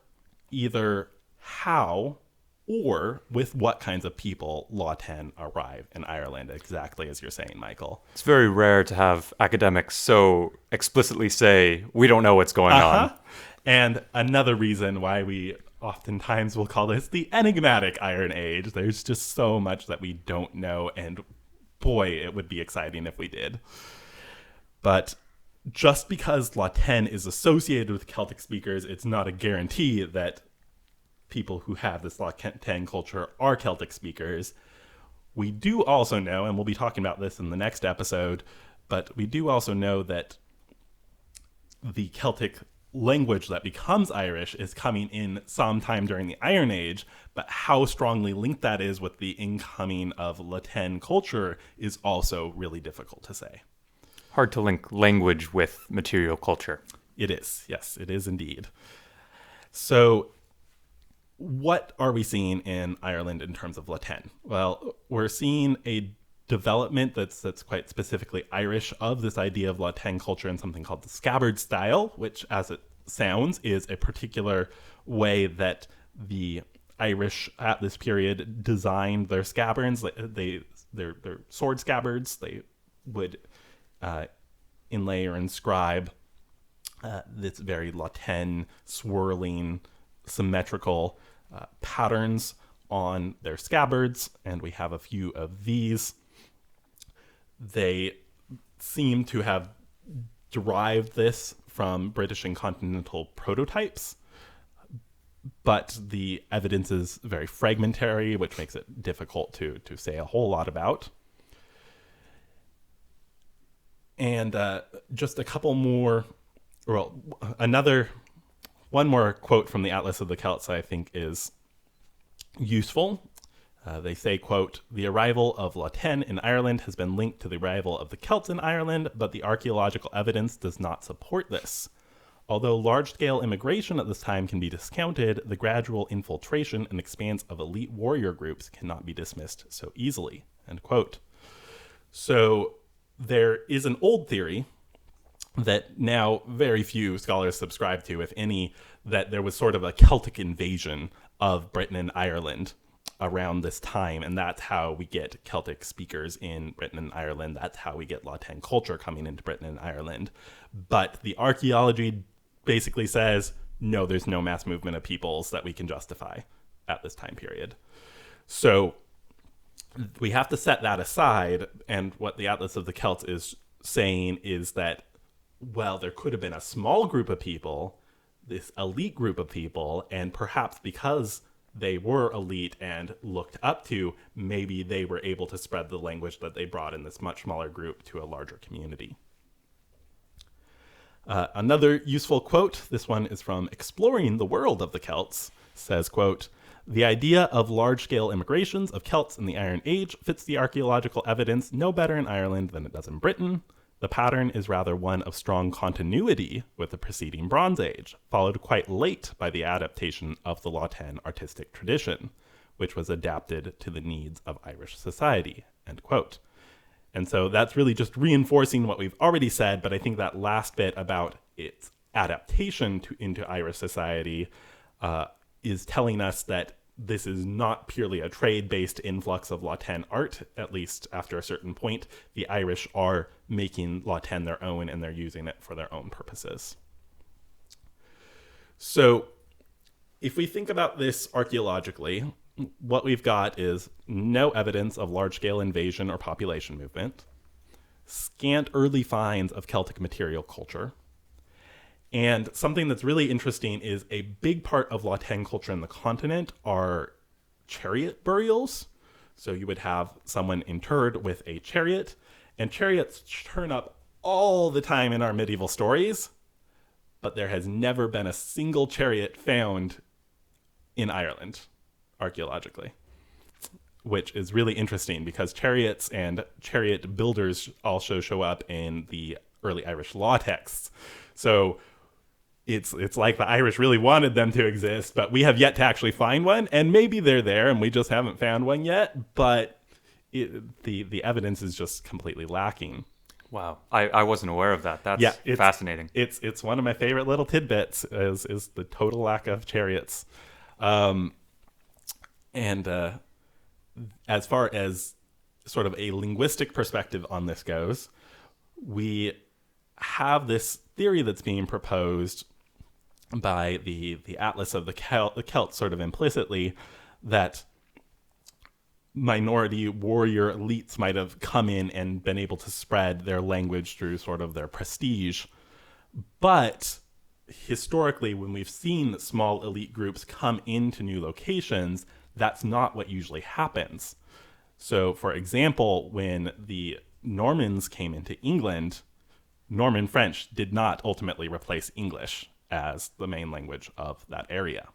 either how or with what kinds of people La Tène arrive in Ireland, exactly as you're saying, Michael. It's very rare to have academics so explicitly say, we don't know what's going on. And another reason why we oftentimes will call this the Enigmatic Iron Age. There's just so much that we don't know, and boy, it would be exciting if we did. But just because La Tène is associated with Celtic speakers, it's not a guarantee that people who have this La Tène culture are Celtic speakers. We do also know, and we'll be talking about this in the next episode, but we do also know that the Celtic language that becomes Irish is coming in sometime during the Iron Age, but how strongly linked that is with the incoming of La Tène culture is also really difficult to say. Hard to link language with material culture. It is. Yes, it is indeed. So what are we seeing in Ireland in terms of La Tène? Well, we're seeing a development that's quite specifically Irish of this idea of La Tène culture in something called the scabbard style, which, as it sounds, is a particular way that the Irish at this period designed their scabbards. They're sword scabbards. They would inlay or inscribe this very La Tène swirling, symmetrical patterns on their scabbards, and we have a few of these. They seem to have derived this from British and continental prototypes, but the evidence is very fragmentary, which makes it difficult to say a whole lot about. And just a couple more, one more quote from the Atlas of the Celts I think is useful. They say, quote, "The arrival of La Tène in Ireland has been linked to the arrival of the Celts in Ireland, but the archaeological evidence does not support this. Although large-scale immigration at this time can be discounted, the gradual infiltration and expanse of elite warrior groups cannot be dismissed so easily." End quote. So there is an old theory that now very few scholars subscribe to, if any, that there was sort of a Celtic invasion of Britain and Ireland around this time, and that's how we get Celtic speakers in Britain and Ireland. That's how we get La Tène culture coming into Britain and Ireland. But the archaeology basically says, no, there's no mass movement of peoples that we can justify at this time period. So we have to set that aside, and what the Atlas of the Celts is saying is that, well, there could have been a small group of people, this elite group of people, and perhaps because they were elite and looked up to, maybe they were able to spread the language that they brought in this much smaller group to a larger community. Another useful quote, this one is from Exploring the World of the Celts, says, quote, "The idea of large-scale immigrations of Celts in the Iron Age fits the archaeological evidence no better in Ireland than it does in Britain. The pattern is rather one of strong continuity with the preceding Bronze Age, followed quite late by the adaptation of the Tène artistic tradition, which was adapted to the needs of Irish society," end quote. And so that's really just reinforcing what we've already said, but I think that last bit about its adaptation into Irish society is telling us that this is not purely a trade-based influx of Tène art, at least after a certain point. The Irish are making Tène their own, and they're using it for their own purposes. So if we think about this archaeologically, what we've got is no evidence of large-scale invasion or population movement, scant early finds of Celtic material culture, and something that's really interesting is a big part of Tène culture in the continent are chariot burials. So you would have someone interred with a chariot, and chariots turn up all the time in our medieval stories, but there has never been a single chariot found in Ireland archaeologically, which is really interesting because chariots and chariot builders also show up in the early Irish law texts. So it's like the Irish really wanted them to exist, but we have yet to actually find one, and maybe they're there and we just haven't found one yet, but the evidence is just completely lacking. Wow, I wasn't aware of that. That's fascinating. It's one of my favorite little tidbits is the total lack of chariots. And as far as sort of a linguistic perspective on this goes, we have this theory that's being proposed by the Atlas of the Celts sort of implicitly, that minority warrior elites might have come in and been able to spread their language through sort of their prestige. But historically, when we've seen small elite groups come into new locations, that's not what usually happens. So, for example, when the Normans came into England, Norman French did not ultimately replace English as the main language of that area.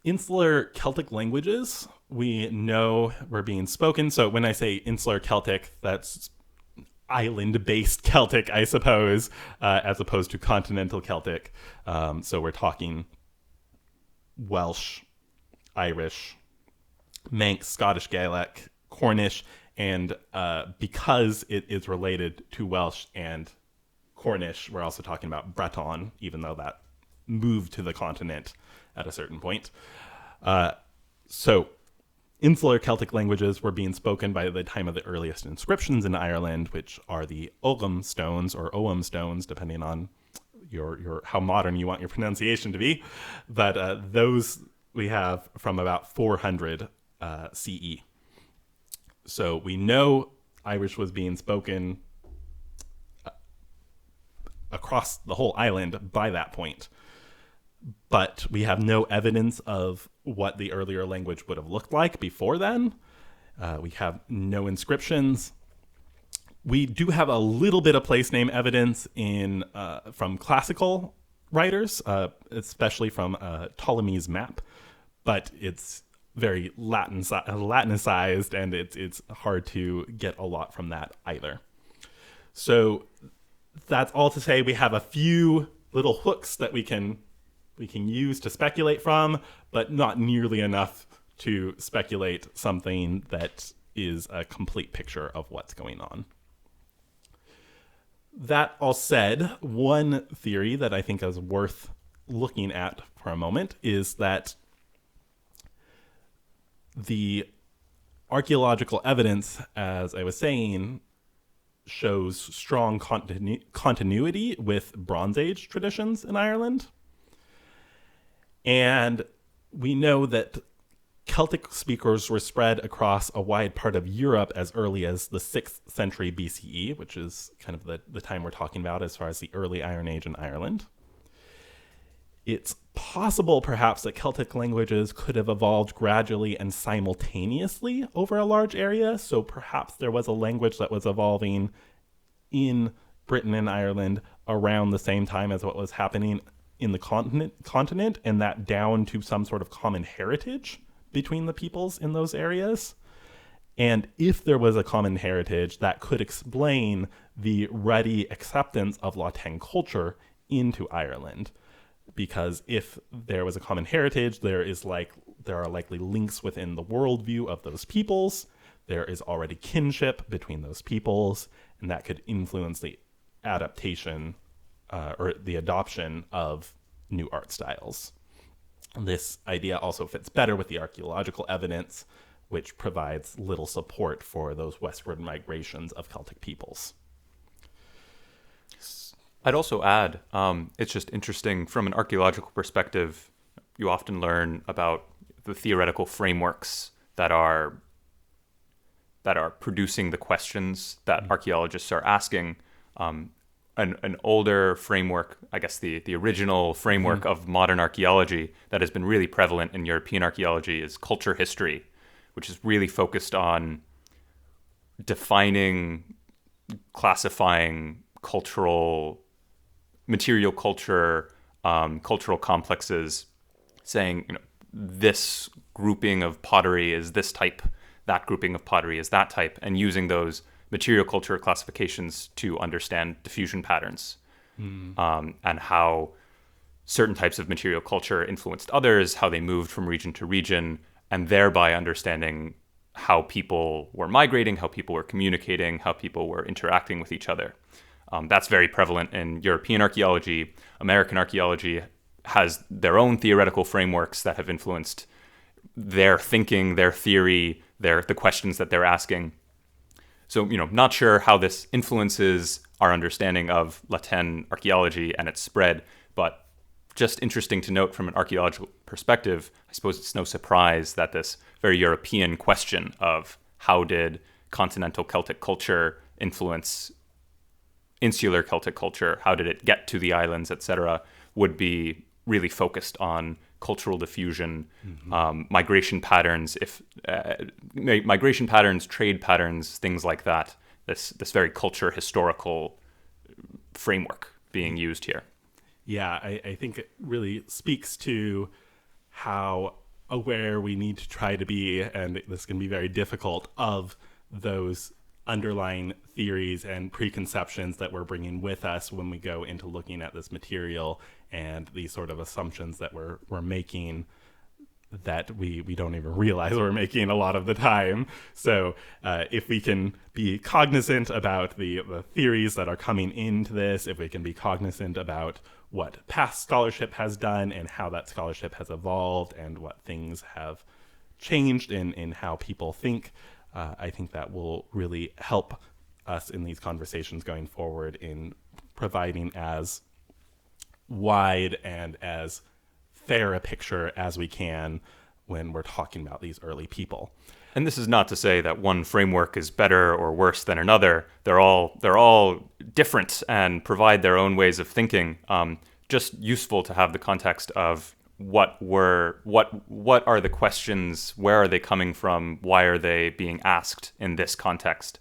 Insular Celtic languages, we know were being spoken. So when I say insular Celtic, that's island-based Celtic, I suppose, as opposed to continental Celtic. So we're talking Welsh, Irish, Manx, Scottish Gaelic, Cornish, and because it is related to Welsh and Cornish, we're also talking about Breton, even though that moved to the continent at a certain point. So insular Celtic languages were being spoken by the time of the earliest inscriptions in Ireland, which are the Ogham stones or Ogham stones, depending on your how modern you want your pronunciation to be. But those we have from about 400 CE. So we know Irish was being spoken across the whole island by that point. But we have no evidence of what the earlier language would have looked like before then. We have no inscriptions. We do have a little bit of place name evidence from classical writers, especially from Ptolemy's map, but it's very Latinized, and it's hard to get a lot from that either. So that's all to say we have a few little hooks that we can use to speculate from, but not nearly enough to speculate something that is a complete picture of what's going on. That all said, one theory that I think is worth looking at for a moment is that the archaeological evidence, as I was saying, shows strong continuity with Bronze Age traditions in Ireland. And we know that Celtic speakers were spread across a wide part of Europe as early as the 6th century BCE, which is kind of the time we're talking about as far as the early Iron Age in Ireland. It's possible, perhaps, that Celtic languages could have evolved gradually and simultaneously over a large area. So perhaps there was a language that was evolving in Britain and Ireland around the same time as what was happening in the continent, and that down to some sort of common heritage between the peoples in those areas. And if there was a common heritage, that could explain the ready acceptance of Tène culture into Ireland. Because if there was a common heritage, there are likely links within the worldview of those peoples. There is already kinship between those peoples, and that could influence the adaptation or the adoption of new art styles. This idea also fits better with the archaeological evidence, which provides little support for those westward migrations of Celtic peoples. I'd also add, it's just interesting from an archaeological perspective, you often learn about the theoretical frameworks that are producing the questions that archaeologists are asking. An older framework, I guess the original framework of modern archaeology that has been really prevalent in European archaeology is culture history, which is really focused on defining, classifying material culture, cultural complexes, saying, this grouping of pottery is this type, that grouping of pottery is that type, and using those material culture classifications to understand diffusion patterns, and how certain types of material culture influenced others, how they moved from region to region, and thereby understanding how people were migrating, how people were communicating, how people were interacting with each other. That's very prevalent in European archaeology. American archaeology has their own theoretical frameworks that have influenced their thinking, their theory, the questions that they're asking. So, not sure how this influences our understanding of Tène archaeology and its spread, but just interesting to note from an archaeological perspective. I suppose it's no surprise that this very European question of how did continental Celtic culture influence insular Celtic culture, how did it get to the islands, etc., would be really focused on cultural diffusion, migration patterns, migration patterns, trade patterns, things like that. This very culture historical framework being used here. Yeah, I think it really speaks to how aware we need to try to be, and this can be very difficult, of those underlying theories and preconceptions that we're bringing with us when we go into looking at this material, and these sort of assumptions that we're making that we don't even realize we're making a lot of the time. So if we can be cognizant about the theories that are coming into this, if we can be cognizant about what past scholarship has done and how that scholarship has evolved and what things have changed in how people think, I think that will really help us in these conversations going forward in providing as wide and as fair a picture as we can when we're talking about these early people. And this is not to say that one framework is better or worse than another. They're all different and provide their own ways of thinking. Just useful to have the context of what are the questions, where are they coming from, why are they being asked in this context,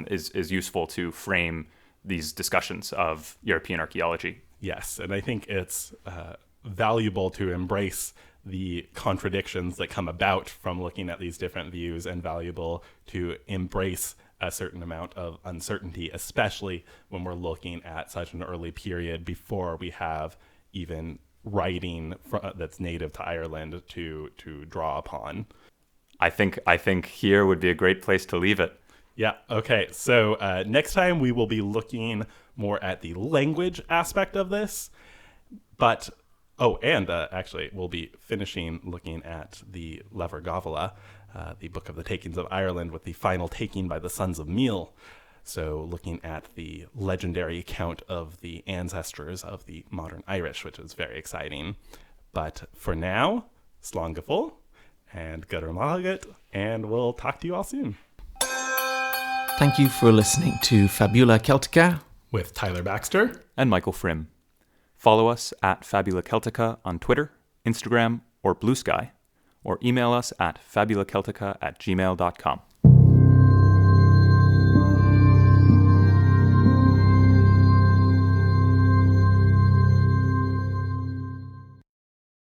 is useful to frame these discussions of European archaeology. Yes, and I think it's valuable to embrace the contradictions that come about from looking at these different views, and valuable to embrace a certain amount of uncertainty, especially when we're looking at such an early period before we have even writing that's native to Ireland to draw upon. I think here would be a great place to leave it. Yeah, okay. So next time we will be looking more at the language aspect of this, but actually we'll be finishing looking at the Lever Gavala, the Book of the Takings of Ireland, with the final taking by the Sons of Meal. So looking at the legendary account of the ancestors of the modern Irish, which is very exciting. But for now, Slán go Fóill and Gudur Malagat, and we'll talk to you all soon. Thank you for listening to Fabula Celtica with Tyler Baxter and Michael Frim. Follow us at Fabula Celtica on Twitter, Instagram, or Blue Sky, or email us at fabulaceltica@gmail.com.